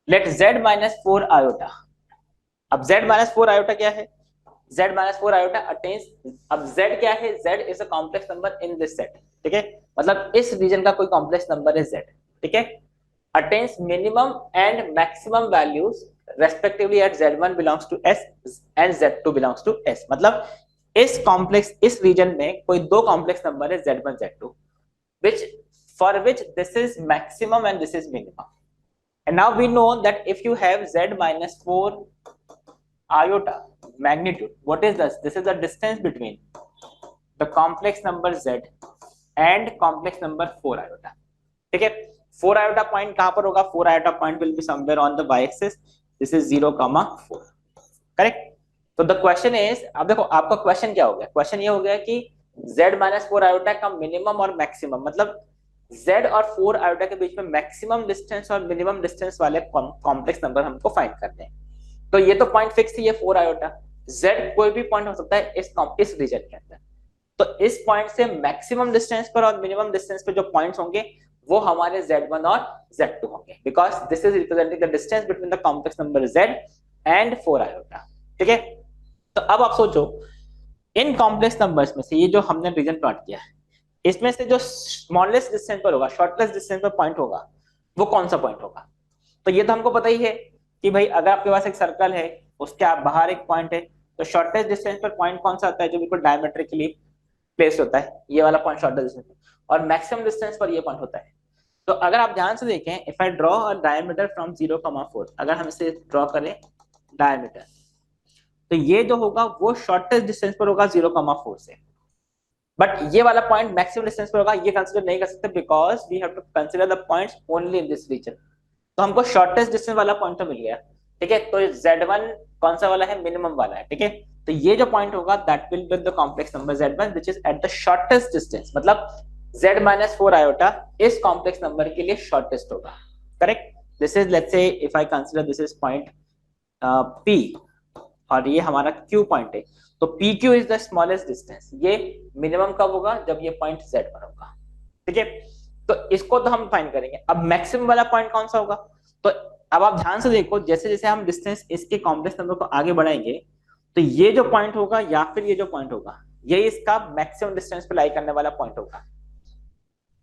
let z minus 4 iota. अब z minus 4 iota क्या है? z माइनस 4 आयोटा अटेन्स, अब z क्या है, z is a complex number in this set, ठीक है, मतलब इस रीजन का कोई कॉम्प्लेक्स नंबर है z, ठीक है, attains minimum and maximum values respectively at z1 belongs to s एंड z2 बिलोंग्स टू s, मतलब इस कॉम्प्लेक्स, इस रीजन में कोई दो कॉम्प्लेक्स नंबर है z1 z2 which for which this is maximum and this is minimum. And now we know that if you have z minus 4 iota magnitude, what is this? This is the distance between the complex number z and complex number 4 iota. ठीक है, 4 iota point कहां पर होगा? 4 iota point will be somewhere on the y-axis. This is 0,4. Correct? तो the question is, अब देखो आपका question क्या हो गया? क्वेश्चन ये हो गया कि z माइनस 4 आयोटा का मिनिमम और मैक्सिमम, मतलब z और 4 आयोटा के बीच में मैक्सिमम डिस्टेंस और मिनिमम डिस्टेंस वाले कॉम्प्लेक्स नंबर हमको फाइंड करने हैं। तो ये तो पॉइंट फिक्स है, ये 4 आयोटा, z कोई भी पॉइंट हो सकता है इस रीजन के अंदर। तो इस पॉइंट से मैक्सिमम डिस्टेंस पर और मिनिमम डिस्टेंस पे जो पॉइंट्स होंगे वो हमारे z1 और z2 होंगे, because this is representing the distance between the complex number z and 4 iota, ठीक है। तो अब आप सोचो, इन कॉम्प्लेक्स नंबर्स में से ये जो हमने रीजन प्लॉट किया है, इसमें से जो स्मॉलेस्ट डिस्टेंस पर होगा, शॉर्टेस्ट डिस्टेंस पर पॉइंट होगा, वो कौन सा पॉइंट होगा? तो ये तो हमको पता ही है कि भाई अगर आपके पास एक सर्कल है, उसके आप बाहर एक पॉइंट है, तो शॉर्टेस्ट डिस्टेंस पर पॉइंट कौन सा आता है? जो बिल्कुल डायमेट्रिकली प्लेस्ड होता है, ये वाला पॉइंट शॉर्टेस्ट डिस्टेंस पर, और मैक्सिमम डिस्टेंस पर ये पॉइंट होता है। तो अगर आप ध्यान से देखें, if I draw a diameter from 0,4, अगर हम इसे ड्रॉ करें डायमीटर, तो ये जो होगा वो शॉर्टेस्ट डिस्टेंस पर होगा 0,4 से, बट ये वाला पॉइंट मैक्सिमम डिस्टेंस पर होगा, ये कंसीडर नहीं कर सकते because we have to consider the points only in this region. तो हमको शॉर्टेस्ट डिस्टेंस वाला पॉइंट तो मिल गया, ठीक है। तो z1 कौन सा वाला है? मिनिमम वाला है, ठीक है। तो ये जो पॉइंट होगा that will be the complex number z1 which is at the shortest distance, मतलब z माइनस 4 आयोटा इस कॉम्प्लेक्स नंबर के लिए शॉर्टेस्ट होगा, correct. This is, let's say if I consider this is point p और ये हमारा q point है, तो pq is the smallest distance. ये मिनिमम कब होगा? जब ये पॉइंट z पर होगा, ठीक है। तो इसको तो हम फाइंड करेंगे। अब मैक्सिमम वाला पॉइंट कौन सा होगा? तो अब आप ध्यान से देखो, जैसे जैसे हम डिस्टेंस इसके कॉम्प्लेक्स नंबर को आगे बढ़ाएंगे, तो ये जो पॉइंट होगा या फिर ये जो पॉइंट होगा, ये इसका मैक्सिमम डिस्टेंस पे लाई करने वाला पॉइंट होगा।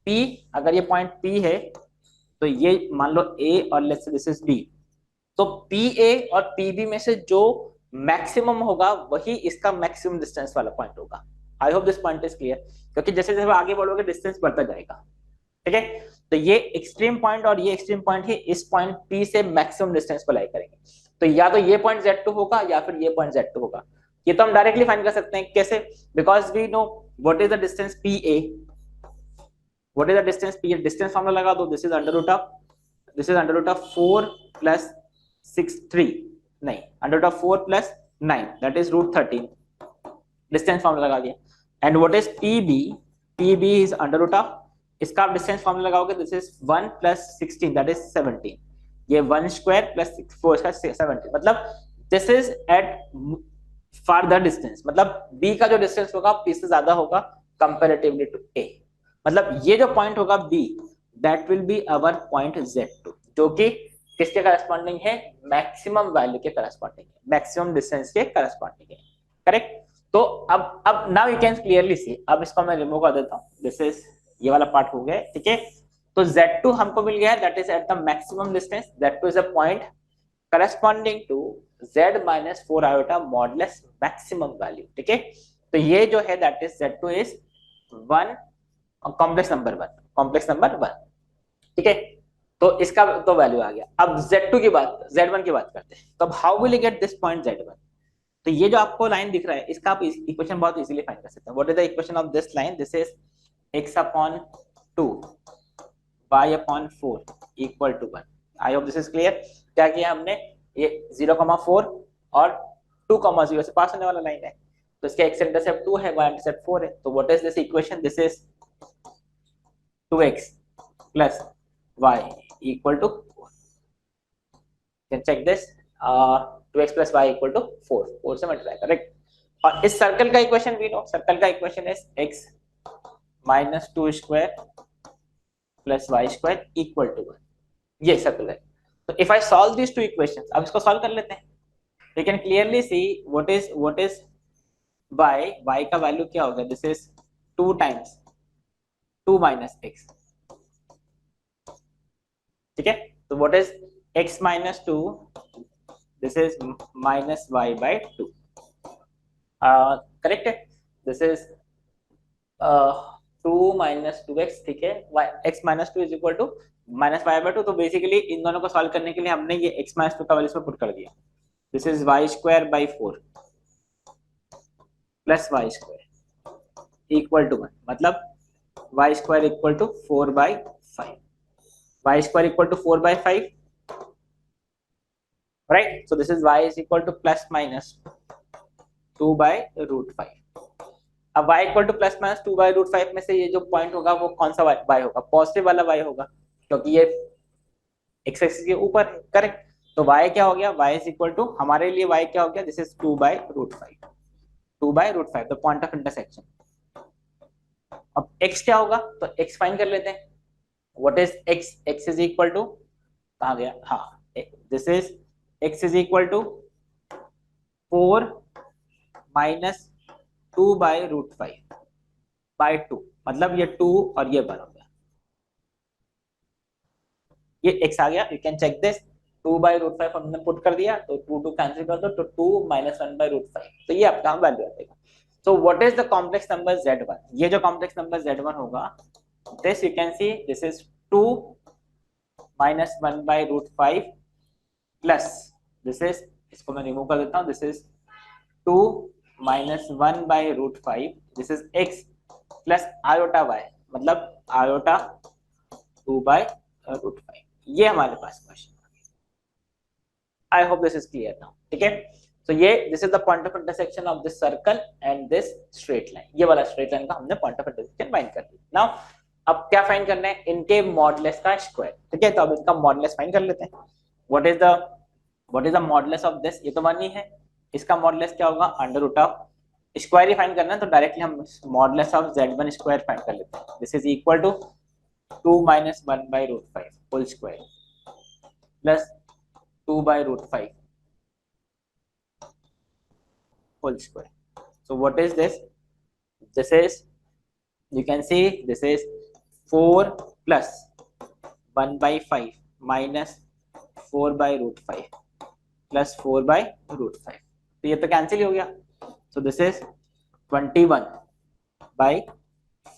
p, अगर ये पॉइंट p है तो ये मान लो a और let's say this is b, तो pa और pb में से जो मैक्सिमम होगा वही इसका मैक्सिमम डिस्टेंस वाला पॉइंट होगा। आई hope this point is clear, क्योंकि जैसे जैसे आगे बढ़ोगे डिस्टेंस बढ़ता जाएगा, ठीक है। तो ये एक्सट्रीम पॉइंट और ये एक्सट्रीम पॉइंट है, इस पॉइंट P से मैक्सिमम डिस्टेंस पर लाई करेंगे, तो या तो ये पॉइंट Z2 होगा या फिर ये पॉइंट Z2 होगा। ये तो हम डायरेक्टली फाइंड कर सकते हैं, कैसे? Because we know what is the distance PA, what is the distance PA, distance formula लगा दो, this is under root of 4 plus 6 3 नहीं, under root of 4 plus 9 that is root 13, distance formula लगा दिया। And what is PB is under root of, इसका आप distance formula लगाओगे, this is 1 plus 16 that is 17, ये 1 square plus 4 इसका 17, मतलब this is at farther distance, मतलब B का जो डिस्टेंस होगा P से ज्यादा होगा कंपैरेटिवली टू A, मतलब ये जो पॉइंट होगा B that will be our point Z2, जो कि किसके करस्पॉन्डिंग है? मैक्सिमम वैल्यू के करस्पॉन्डिंग है, मैक्सिमम डिस्टेंस के करस्पॉन्डिंग है, करेक्ट। तो अब now you can clearly see, अब इसको मैं रिमूव कर देता हूं, दिस इज, ये वाला पार्ट हो गया, ठीक है। तो Z2 हमको मिल गया है, that is at the maximum distance, Z2 is a point corresponding to Z minus 4 iota modulus maximum value, ठीक है। तो ये जो है that is Z2 is 1 complex number 1, ठीक है। तो इसका तो वैल्यू आ गया। अब Z2 की बात, Z1 की बात करते हैं। तो अब how will you get this point Z1? तो ये जो आपको लाइन दिख रहा है, इसका आप इक्वेशन बहुत इजीली फाइंड कर सकते हैं। What is the equation of this line? This is x upon 2 y upon 4 equal to 1। I hope this is clear. क्या किया हमने? ये 0,4 और 2,0 से पास होने वाला लाइन है, तो इसका x इंटरसेप्ट 2 है, y इंटरसेप्ट 4 है। तो what is this equation? This is 2x plus y equal to 4। Can check this, 2x plus y equal to 4 से मल्टीप्लाई, करेक्ट। और इस सर्कल का इक्वेशन भी नो, सर्कल का equation is x minus 2 square plus y square equal to 1, ये circle है। तो if I solve these two equations, अब इसको सॉल्व कर लेते हैं। You can clearly see what is y का वैल्यू क्या होगा, this is 2 times 2 minus x, ठीक है। तो what is x minus 2, this is minus y by 2, correct है। दिस इज 2 माइनस 2x, ठीक है। x minus 2 is equal to minus y by 2। तो बेसिकली इन दोनों को सॉल्व करने के लिए हमने ये x माइनस 2 का वैल्यू इसमें पुट कर दिया। This is y square by 4 plus y square equal to 1, मतलब y square equal to 4 by 5, y square equal to 4 by 5, right. So this is y is equal to plus minus 2 by root 5। अब y equal to plus minus 2 by root 5 में से ये जो point होगा वो कौन सा y होगा, पॉजिटिव वाला y होगा, क्योंकि ये x एक्सिस के ऊपर है, करेक्ट। तो y क्या हो गया, y इज इक्वल टू, हमारे लिए y क्या हो गया, this is 2 by root 5, 2 by root 5 the point of intersection. अब x क्या होगा, तो x फाइंड कर लेते हैं। What is x, x is equal to, कहाँ गया, हाँ, this is x is equal to 4 minus 2 by root 5 by 2, मतलब ये 2 और ये 1 हो गया, ये x आ गया। You can check this, 2 by root 5 हमने पुट कर दिया, तो 2 2 कैंसिल कर दो, तो 2 माइनस 1 बाई रूट 5, तो ये आपका वैल्यू आएगा। So what is the complex number z1, ये जो कॉम्प्लेक्स नंबर z1 होगा, this you can see, this is 2 minus 1 by root 5 plus, this is, इसको मैं रिमूव कर देता हूँ, this is 2 minus 1 by root 5, this is x plus iota y, मतलब iota 2 by root 5। ये हमारे पास question, I hope this is clear now, ठीक है। तो ये this is the point of intersection of this circle and this straight line, ये वाला स्ट्रेट लाइन का हमने पॉइंट ऑफ इंटरसेक्शन फाइंड कर दिया। नाउ अब क्या फाइंड करना है, इनके मॉडुलस का स्क्वायर, ठीक है। तो अब इनका मॉडुलस फाइंड कर लेते हैं। What is the modulus of this, ये तो 1 ही है, इसका मॉडुलस क्या होगा, अंडर रूट ऑफ, स्क्वायर ही फाइंड करना है, तो डायरेक्टली हम modulus of z1 square find कर लेते हैं। This is equal to 2 minus 1 by root 5 whole square plus 2 by root 5 whole square. So what is this? This is, you can see, this is 4 plus 1 by 5 minus 4 by root 5 plus 4 by root 5. तो ये तो cancel ही हो गया। So this is 21 by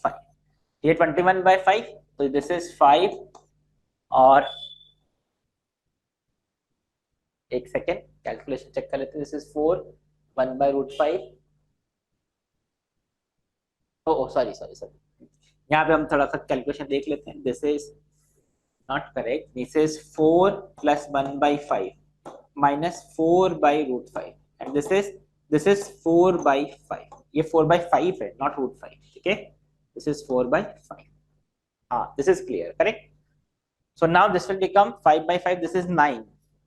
5, ये 21 by 5, तो this is 5 और एक second calculation check कर लेते हैं। This is 4 1 by root 5, oh sorry sorry sorry, यहाँ पे हम थोड़ा सा कैलकुलेशन देख लेते हैं। This is not correct, this is 4 plus 1 by 5 minus 4 by root 5 and this is 4 by 5, ये 4 बाई 5 है, नॉट रूट 5, ठीक है। दिस इज 4 बाई 5, हाँ this is clear, correct. So now this will become 5 by 5, this is 9,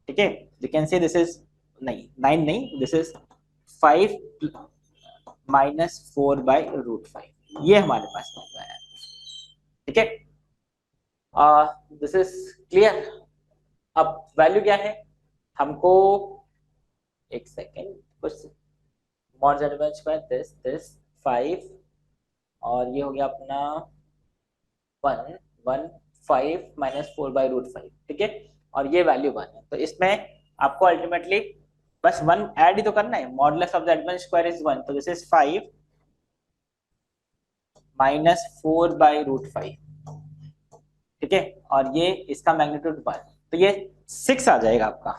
ठीक है। You can say this is, नहीं 9 नहीं, this is 5 minus 4 by root 5, ये हमारे पास आया, ठीक है। This is clear. अब वैल्यू क्या है हमको, एक सेकेंड, कुछ मॉड z1 स्क्वायर दिस 5 और ये हो गया अपना 1 1 5 माइनस 4 बाई रूट 5, ठीक है। और ये वैल्यू 1 है, तो इसमें आपको अल्टीमेटली बस 1 ऐड ही तो करना है। Modulus of z1 square is 1, तो this is 5 minus 4 by root 5, ठीक है। और ये इसका मैग्नीट्यूड 1, तो ये 6 आ जाएगा आपका।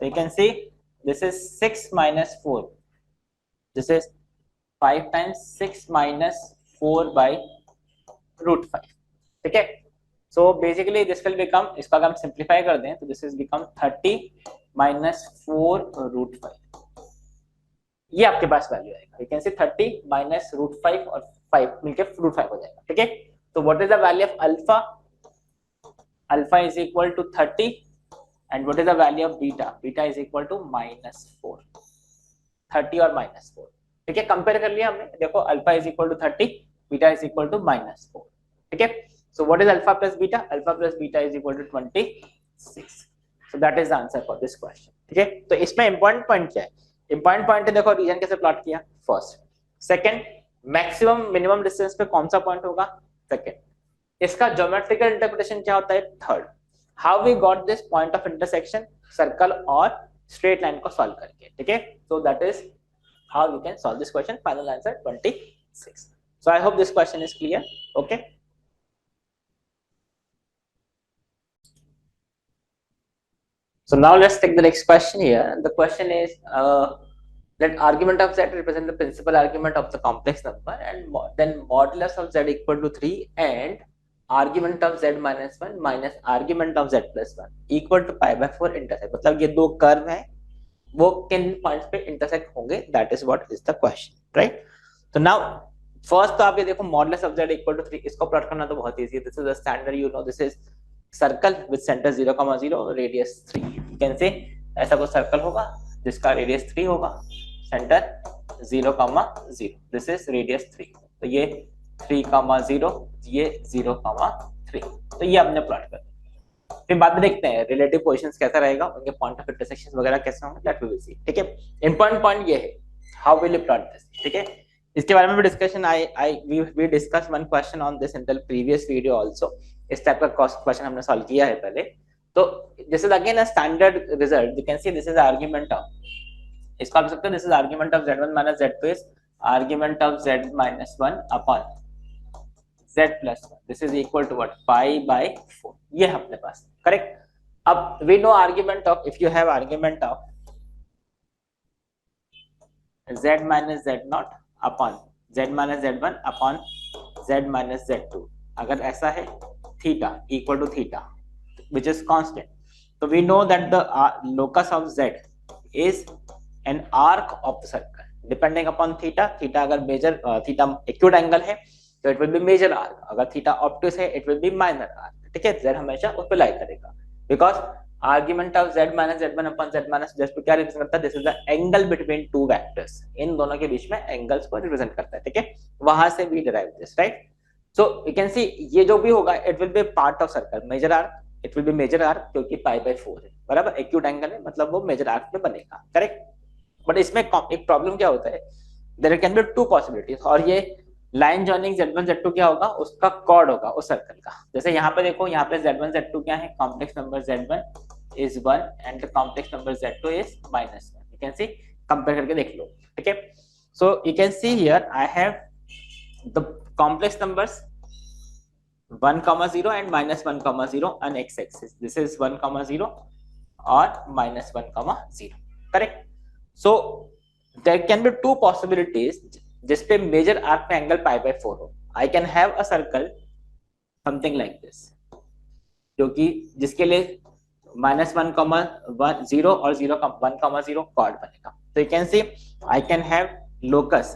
तो you can see this is 6 minus 4, this is 5 times 6 minus 4 by root 5, ठीक है। So basically this will become, इसको अगर हम सिंप्लीफाई कर दें तो this is become 30 minus 4 root 5, ये आपके पास वैल्यू आएगा। You can see 30 minus root 5 और 5 मिलके रूट 5 हो जाएगा, ठीक है। तो what is the value of alpha, alpha is equal to 30 and what is the value of beta, beta is equal to minus 4, 30 और minus 4, ठीक है। कंपेयर कर लिया हमने, देखो alpha is equal to 30, beta is equal to minus 4, ठीक है। So what is alpha plus beta, alpha plus beta is equal to 26, so that is the answer for this question, ठीक है। तो इसमें इंपॉर्टेंट पॉइंट क्या है, important point है, देखो रीजन कैसे प्लॉट किया। First second, maximum minimum distance पे कौन सा पॉइंट होगा? सेकंड, इसका ज्योमेट्रिकल इंटरप्रिटेशन क्या होता है? Third, how we got this point of intersection, circle और स्ट्रेट लाइन को सॉल्व करके, ठीक है? So that is how you can solve this question. Final answer 26. So I hope this question is clear. Okay, so now let's take the next question here. The question is let argument of z represent the principal argument of the complex number, and then modulus of z equal to 3 and argument of z minus 1 minus argument of z plus 1 equal to pi by 4 intersect. मतलब ये दो curve हैं, वो किन points पे intersect होंगे, that is what is the question, right? तो now first तो आप ये देखो modulus of z equal to 3, इसको प्लॉट करना तो बहुत इजी है. This is the standard, you know, this is circle with centre 0,0 radius 3. You can say ऐसा कोई सर्कल होगा जिसका रेडियस 3 होगा, सेंटर 0,0, दिस इज रेडियस 3. तो ये 3,0, ये 0,3. तो ये हमने प्लॉट कर. फिर बाद में देखते हैं रिलेटिव पोजीशंस कैसा रहेगा, उनके पॉइंट ऑफ इंटरसेक्शंस वगैरह कैसे होंगे, दैट वी विल सी. ठीक है, इंपॉर्टेंट पॉइंट ये है, how will you plot this. ठीक है, इसके बारे में भी discussion we discuss one question on this in the previous video also. इस टाइप का क्वेश्चन हमने सॉल्व किया है पहले. तो this is again a standard result. You can see this is argument of, इसको आप सकते हैं this is argument of z1 minus z2 is argument of z minus 1 upon z plus 1. This is equal to what? Pi by 4. ये है अपने पास, correct. अब we know argument of, if you have argument of z minus z naught upon z minus z1 upon z minus z2, अगर ऐसा है theta equal to theta which is constant, so we know that the locus of z is an arc of the circle depending upon theta. theta अगर major theta acute angle है तो it will be major arc, अगर theta obtuse है it will be minor arc. ठीक है, z हमेशा उस पे लाई करेगा, because argument of z minus z1 upon z minus z2 क्या रिप्रेजेंट करता है? This is the angle between two vectors, इन दोनों के बीच में एंगल्स को रिप्रेजेंट करता है. ठीक है, वहां से we derive this, right? So you can see ये जो भी होगा it will be part of circle major arc, it will be major arc क्योंकि पाई बाय 4 है, बराबर. एक्यूट एंगल है मतलब वो मेजर आर्क में बनेगा, करेक्ट. बट इसमें एक प्रॉब्लम क्या होता है, there can be two possibilities, और ये लाइन जॉइनिंग z1 z2 क्या होगा, उसका कॉर्ड होगा उस सर्कल का. जैसे यहाँ पे देखो, यहाँ पे z1 z2 क्या है, complex number z1 is 1 and the complex number z2 is -1. You can see, compare करके देख लो. ठीक है, so you can see here I have the complex numbers 1,0 and -1,0 on x-axis. This is 1,0 or -1,0. Correct. So there can be two possibilities जिसपे major arc पे angle pi by 4 हो. I can have a circle something like this, क्योंकि जिसके लिए -1,0 और 0,1,0 chord बनेगा. तो you can see I can have locus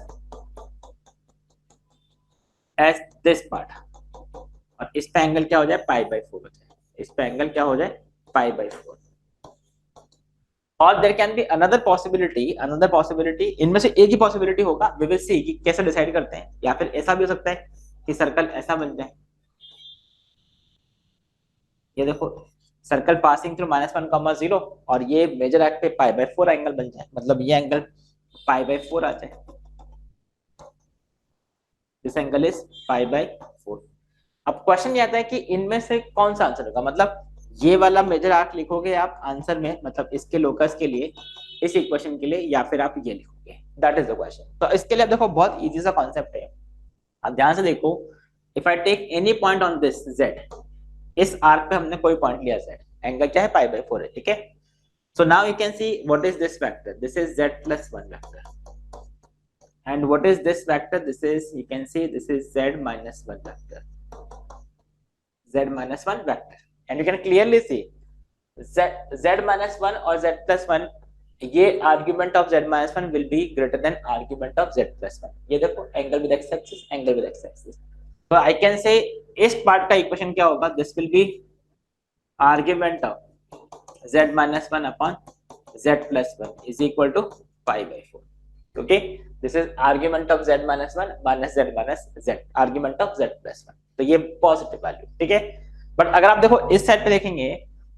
as this part, और इस पे एंगल क्या हो जाए, पाई बाय 4 हो जाए. इस पे एंगल क्या हो जाए, पाई बाय 4. और there can be another possibility, इनमें से एक ही पॉसिबिलिटी होगा. वी विल सी कि कैसे डिसाइड करते हैं. या फिर ऐसा भी हो सकता है कि सर्कल ऐसा बन जाए, ये देखो सर्कल पासिंग थ्रू -1,0 और ये मेजर आर्क पे पाई बाय 4 एंगल बन जाए, मतलब ये एंगल पाई बाय 4 आ जाए. This angle is pi by 4. अब क्वेश्चन ये आता है कि इनमें से कौन सा आंसर होगा, मतलब ये वाला मेजर आर्क लिखोगे आप आंसर में, मतलब इसके लोकस के लिए, इस इक्वेशन के लिए, या फिर आप ये लिखोगे, दैट इज द क्वेश्चन. तो इसके लिए देखो बहुत इजी सा कॉन्सेप्ट है, आप ध्यान से देखो. If I take any point on this z, इस आर्क पे हमने कोई पॉइंट लिया z, एंगल क्या है, पाई बाय 4 है. ठीक है, so now you can see what is this vector, this is z plus 1 vector, and what is this vector, this is, you can see this is z minus 1 vector, z minus 1 vector, and you can clearly see z minus 1 और z plus 1, ये argument of z minus 1 will be greater than argument of z plus 1. ये देखो angle with x axis, angle with x axis. So I can say इस part का equation क्या होगा, this will be argument of z minus 1 upon z plus 1 is equal to pi by 4. Okay, this is argument of z minus 1 minus z minus z, argument of z plus 1. तो ये positive value. ठीक है, but अगर आप देखो इस side पे देखेंगे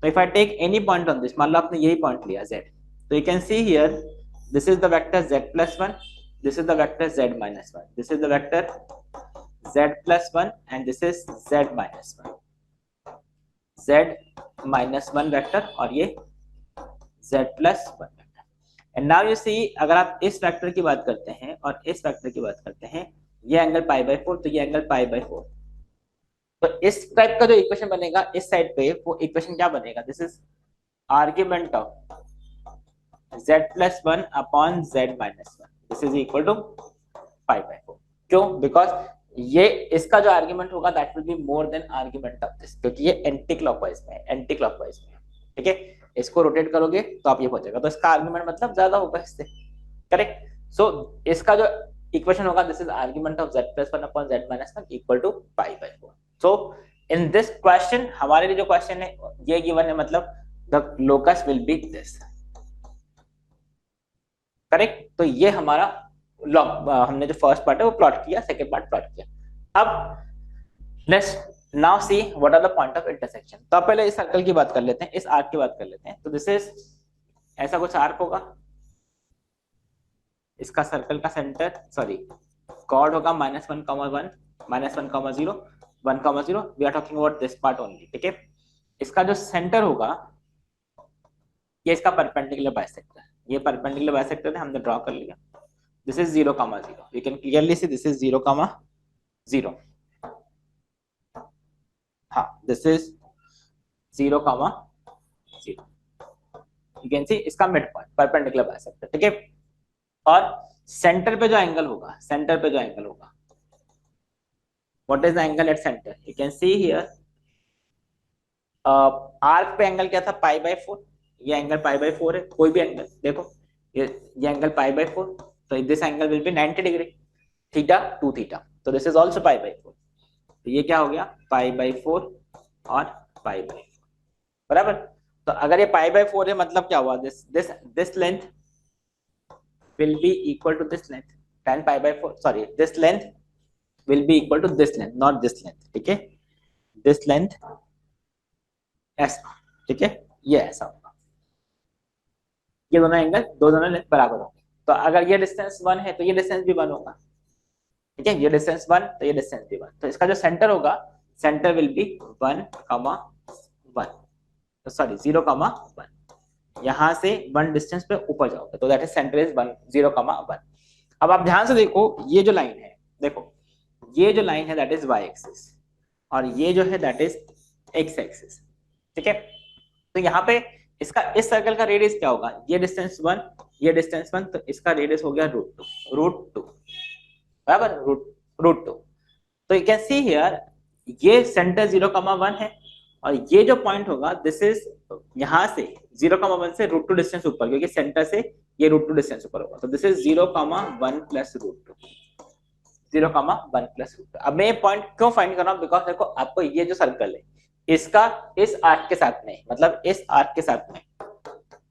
तो if I take any point on this, मान लो आपने यही पॉइंट लिया z, तो you can see here this is the vector z plus 1, this is the vector z minus 1, this is the vector z plus 1 and this is z minus 1, z minus 1 vector और ये z plus 1 vector. And now you see अगर आप इस vector की बात करते हैं और इस वेक्टर की बात करते हैं, ये एंगल पाई बाई 4 तो ये एंगल पाई बाई 4, तो इस टाइप का जो इक्वेशन बनेगा इस साइड पे वो इक्वेशन क्या बनेगा, this is argument of z plus 1 upon z minus 1, this is equal to pi by 4. क्यों? बिकॉज ये इसका जो आर्ग्यूमेंट होगा that will be more than argument of this, क्योंकि ये एंटी क्लॉकवाइज में है, एंटी क्लॉकवाइज में, ठीक है. इसको रोटेट करोगे तो आप ये पहुंचेगा, तो इसका आर्ग्यूमेंट मतलब ज्यादा होगा इससे, करेक्ट. सो इसका जो इक्वेशन होगा this is argument of z plus 1 upon z minus 1 equal to pi by 4. So in this question हमारे लिए जो क्वेश्चन है ये गिवन है, मतलब the locus will be this, correct. तो ये हमारा हमने जो फर्स्ट पार्ट है वो प्लॉट किया, सेकंड पार्ट प्लॉट किया. अब let's now see what are the point of intersection. तो पहले इस सर्कल की बात कर लेते हैं, इस आर्क की बात कर लेते हैं. तो दिस इज ऐसा कुछ आर्क होगा, इसका सर्कल का सेंटर सॉरी कॉर्ड होगा -1, 1, -1, 1, 0 we are talking about this part only, ठीक है. इसका जो सेंटर होगा ये इसका परपेंडिकुलर बाइसेक्टर, ये परपेंडिकुलर बाइसेक्टर है, हमने ड्रॉ कर लिया. This is 0, 0. You can clearly see this is 0, 0. हाँ, this is 0, 0. You can see इसका मिड पॉइंट परपेंडिकुलर बाइसेक्टर, ठीक है. और सेंटर पे जो एंगल होगा, सेंटर पे जो एंगल होगा, what is the angle at centre, you can see here. Arc पे एंगल क्या था, पाई बाई 4. ये एंगल पाई बाई 4 है, कोई भी एंगल देखो, ये एंगल पाई बाई 4, तो this angle will be 90 degree, theta 2 theta, तो this is also pi by 4. तो ये क्या हो गया, पाई बाई 4 और पाई बाई 4, बराबर. तो अगर ये पाई बाई 4 है मतलब क्या हुआ, this length will be equal to this length, tan pi by 4 sorry this length will be equal to this length, not this length, ठीक है. दिस लेंथ ऐसा, ठीक है, ये ऐसा होगा. ये दोनों एंगल दोनों लेंथ बराबर होंगे. तो अगर ये डिस्टेंस 1 है तो ये डिस्टेंस भी 1 होगा, ठीक है. ये डिस्टेंस 1 तो ये डिस्टेंस भी 1, तो इसका जो सेंटर होगा, सेंटर विल बी 1, 1 सॉरी 0, 1. यहां से 1 डिस्टेंस पे ऊपर जाओगे तो दैट इज सेंटर इज 1, 0, 1. अब आप ध्यान से देखो, ये जो लाइन है, देखो ये जो लाइन है दैट इज y एक्सिस और ये जो है दैट इज x एक्सिस, ठीक है. तो यहाँ पे इसका इस सर्कल का रेडियस क्या होगा, ये डिस्टेंस 1, ये डिस्टेंस 1, तो इसका रेडियस हो गया √2, बराबर, √2. तो यू कैन सी हियर ये सेंटर 0, 1 है और ये जो पॉइंट होगा दिस इज यहाँ से 0, 1 से √2 डिस्टेंस ऊपर, क्योंकि सेंटर से ये √2 डिस्टेंस ऊपर होगा. तो दिस इज 0, 1 प्लस √2, 0, 1 प्लस √2. अब मैं ये पॉइंट क्यों फाइंड कर रहा हूँ, बिकॉज देखो आपको ये जो सर्कल है इसका इस आर्क के साथ में, मतलब इस आर्क के साथ में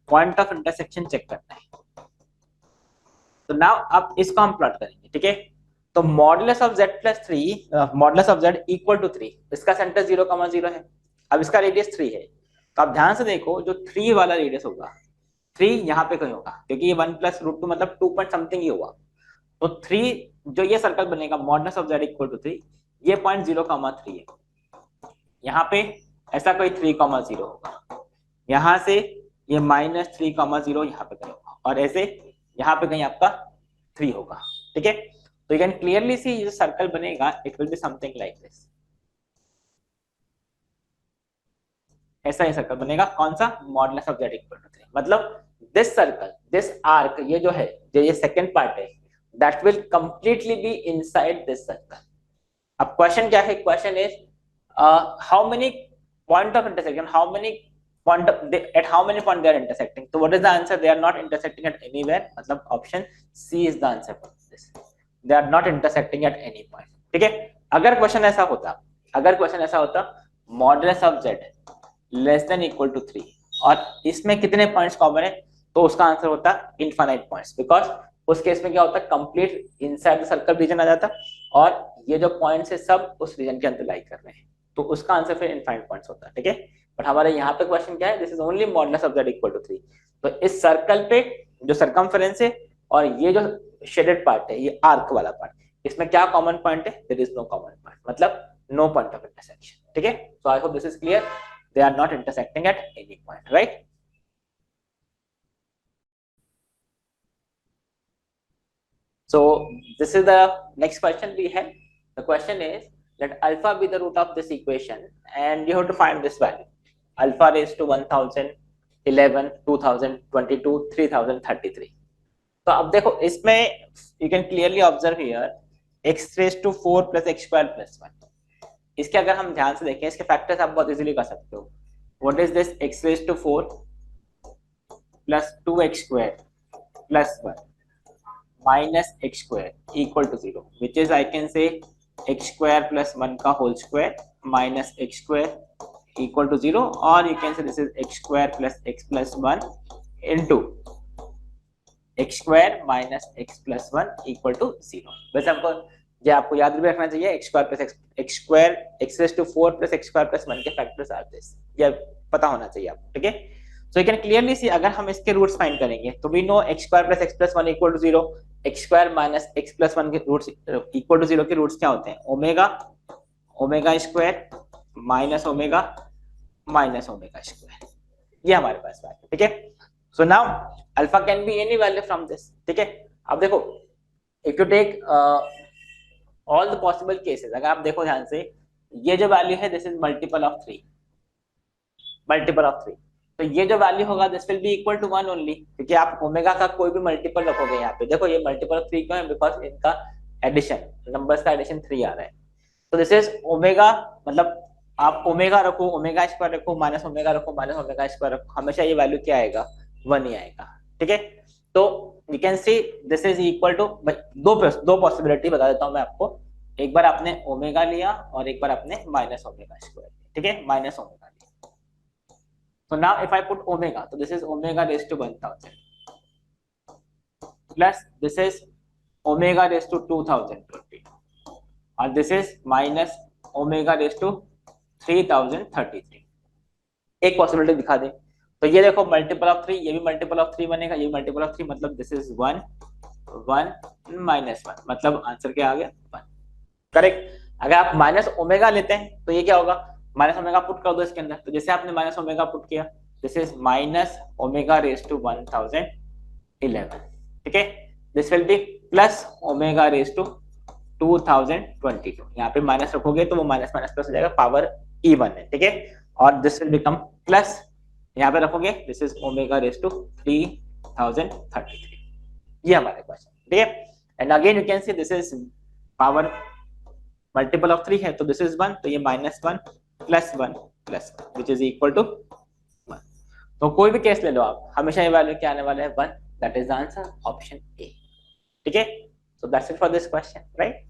पॉइंट ऑफ इंटरसेक्शन चेक करना है. तो नाउ अब इसको हम प्लॉट करेंगे, ठीक है. तो modulus of z plus 3, modulus of z equal to 3, इसका सेंटर 0, 0 है. अब इसका रेडियस 3 है, तो आप ध्यान से देखो जो 3 वाला रेडियस होगा, 3 यहाँ पे कहीं होगा, क्योंकि ये 1 प्लस √2 मतलब 2 पॉइंट समथिंग ही हुआ. तो 3 जो ये सर्कल बनेगा modulus of z equal to 3, ये पॉइंट 0, 3 है. यहाँ पे ऐसा कोई 3, 0 होगा, यहाँ से ये -3, 0 यहाँ पे कहीं होगा, और ऐसे यहाँ पे कहीं आपका 3 होगा, ठीक है. तो यू कैन क्लियरली सी ये सर्कल बनेगा, it will be something like this, ऐसा ही सर्कल बनेगा. कौन सा, modulus of z equal to 3, मतलब दिस सर्कल, दिस आर्क, ये जो है जो ये सेकंड पार्ट है that will completely be inside this circle. अब क्वेश्चन क्या है, question is how many point of intersection, how many point of, at how many point they are intersecting. So what is the answer, they are not intersecting at anywhere, मतलब option C is the answer for this, they are not intersecting at any point, ठीक है. अगर question ऐसा होता modulus of z less than equal to 3 और इसमें कितने points common है, तो उसका आंसर होता इनफाइनाइट पॉइंट्स, बिकॉज उस केस में क्या होता है, complete inside the circle region आ जाता और ये जो पॉइंट्स है सब उस रीजन के अंदर लाई कर रहे हैं, तो उसका आंसर फिर इनफाइनाइट पॉइंट्स होता है, ठीक है. बट हमारे यहाँ पे क्वेश्चन क्या है, this is only modulus of z equal to 3. तो इस सर्कल पे जो सरकमफेरेंस है और ये जो शेडेड पार्ट है, ये आर्क वाला पार्ट, इसमें क्या कॉमन पॉइंट है? There is no common point, मतलब नो पॉइंट ऑफ इंटरसेक्शन, ठीक है। So I hope this is clear, they are not intersecting at any point, right. So this is the next question we have. The question is, let alpha be the root of this equation and you have to find this value. Alpha raised to 1000, 11, 2000, 22, 3033. तो अब देखो इसमें you can clearly observe here x raised to 4 plus x square plus 1. इसके अगर हम ध्यान से देखें, इसके फैक्टर्स आप बहुत इजीली कर सकते हो. What is this? x raised to 4 plus 2x square plus 1 minus x square equal to 0, which is I can say x square plus 1 का whole square minus x square equal to 0, or you can say this is x square plus x plus 1 into x square minus x plus 1 equal to 0. वैसे हमको ये आपको याद भी रखना चाहिए, x square plus x square x raised to 4 plus x square plus 1 के factors are this, ये पता होना चाहिए आपको, ठीक है। So you can clearly see, अगर हम इसके रूट्स फाइंड करेंगे तो we know x square plus x plus 1 equal to 0, x square minus x plus 1 के रूट्स equal to 0 के रूट्स क्या होते हैं? Omega, omega square minus omega minus omega square, ये हमारे पास बात है, ठीक है। So now alpha can be any value from this, ठीक है। अब देखो if you take all the possible cases, अगर आप देखो ध्यान से, ये जो वैल्यू है this is multiple of 3, multiple of 3, तो ये जो वैल्यू होगा this will be equal to 1 only, क्योंकि आप ओमेगा का कोई भी मल्टीपल रखोगे यहाँ पे, देखो ये मल्टीपल ऑफ 3 क्यों है? बिकॉज इनका एडिशन, नंबर्स का एडिशन 3 आ रहा है, तो दिस इज ओमेगा, मतलब आप ओमेगा रखो, ओमेगा स्क्वायर रखो, माइनस ओमेगा रखो, माइनस ओमेगा स्क्वायर रखो, हमेशा ये वैल्यू क्या आएगा? 1 ही आएगा, ठीक है। तो you can see this is equal to, दो पॉसिबिलिटी बता देता हूँ मैं आपको, एक बार आपने ओमेगा लिया और एक बार आपने माइनस ओमेगा स्क्वायर, ठीक है, माइनस ओमेगा लिया। So now if I put omega, so this is omega raised to 1000 plus this is omega raised to 2020 and this is minus omega raised to 3033. एक possibility दिखा दे, तो ये देखो multiple of 3, ये भी मल्टीपल ऑफ 3 बनेगा, ये मल्टीपल ऑफ 3, मतलब दिस इज 1 1 माइनस 1, मतलब आंसर क्या आ गया? 1, करेक्ट। अगर आप माइनस ओमेगा लेते हैं तो ये क्या होगा? माइनस ओमेगा पुट कर दो इसके अंदर, तो जैसे आपने माइनस ओमेगा पुट किया, this is minus omega raise to 1011, ठीक है। This will be plus omega raise to 2022, यहाँ पे माइनस रखोगे तो वो माइनस माइनस प्लस हो जाएगा, पावर इवन है, ठीक है। और दिस विल बिकम प्लस, यहाँ पे रखोगे this is omega raise to 3033, ये हमारे क्वेश्चन, ठीक है। And again you can see this is power multiple of 3 है, तो दिस इज 1, तो ये minus 1 plus 1 plus 1 which is equal to 1। तो कोई भी केस ले लो आप, हमेशा ये वैल्यू क्या आने वाला है? 1, that is the answer, option A, ठीक है। So that's it for this question, right.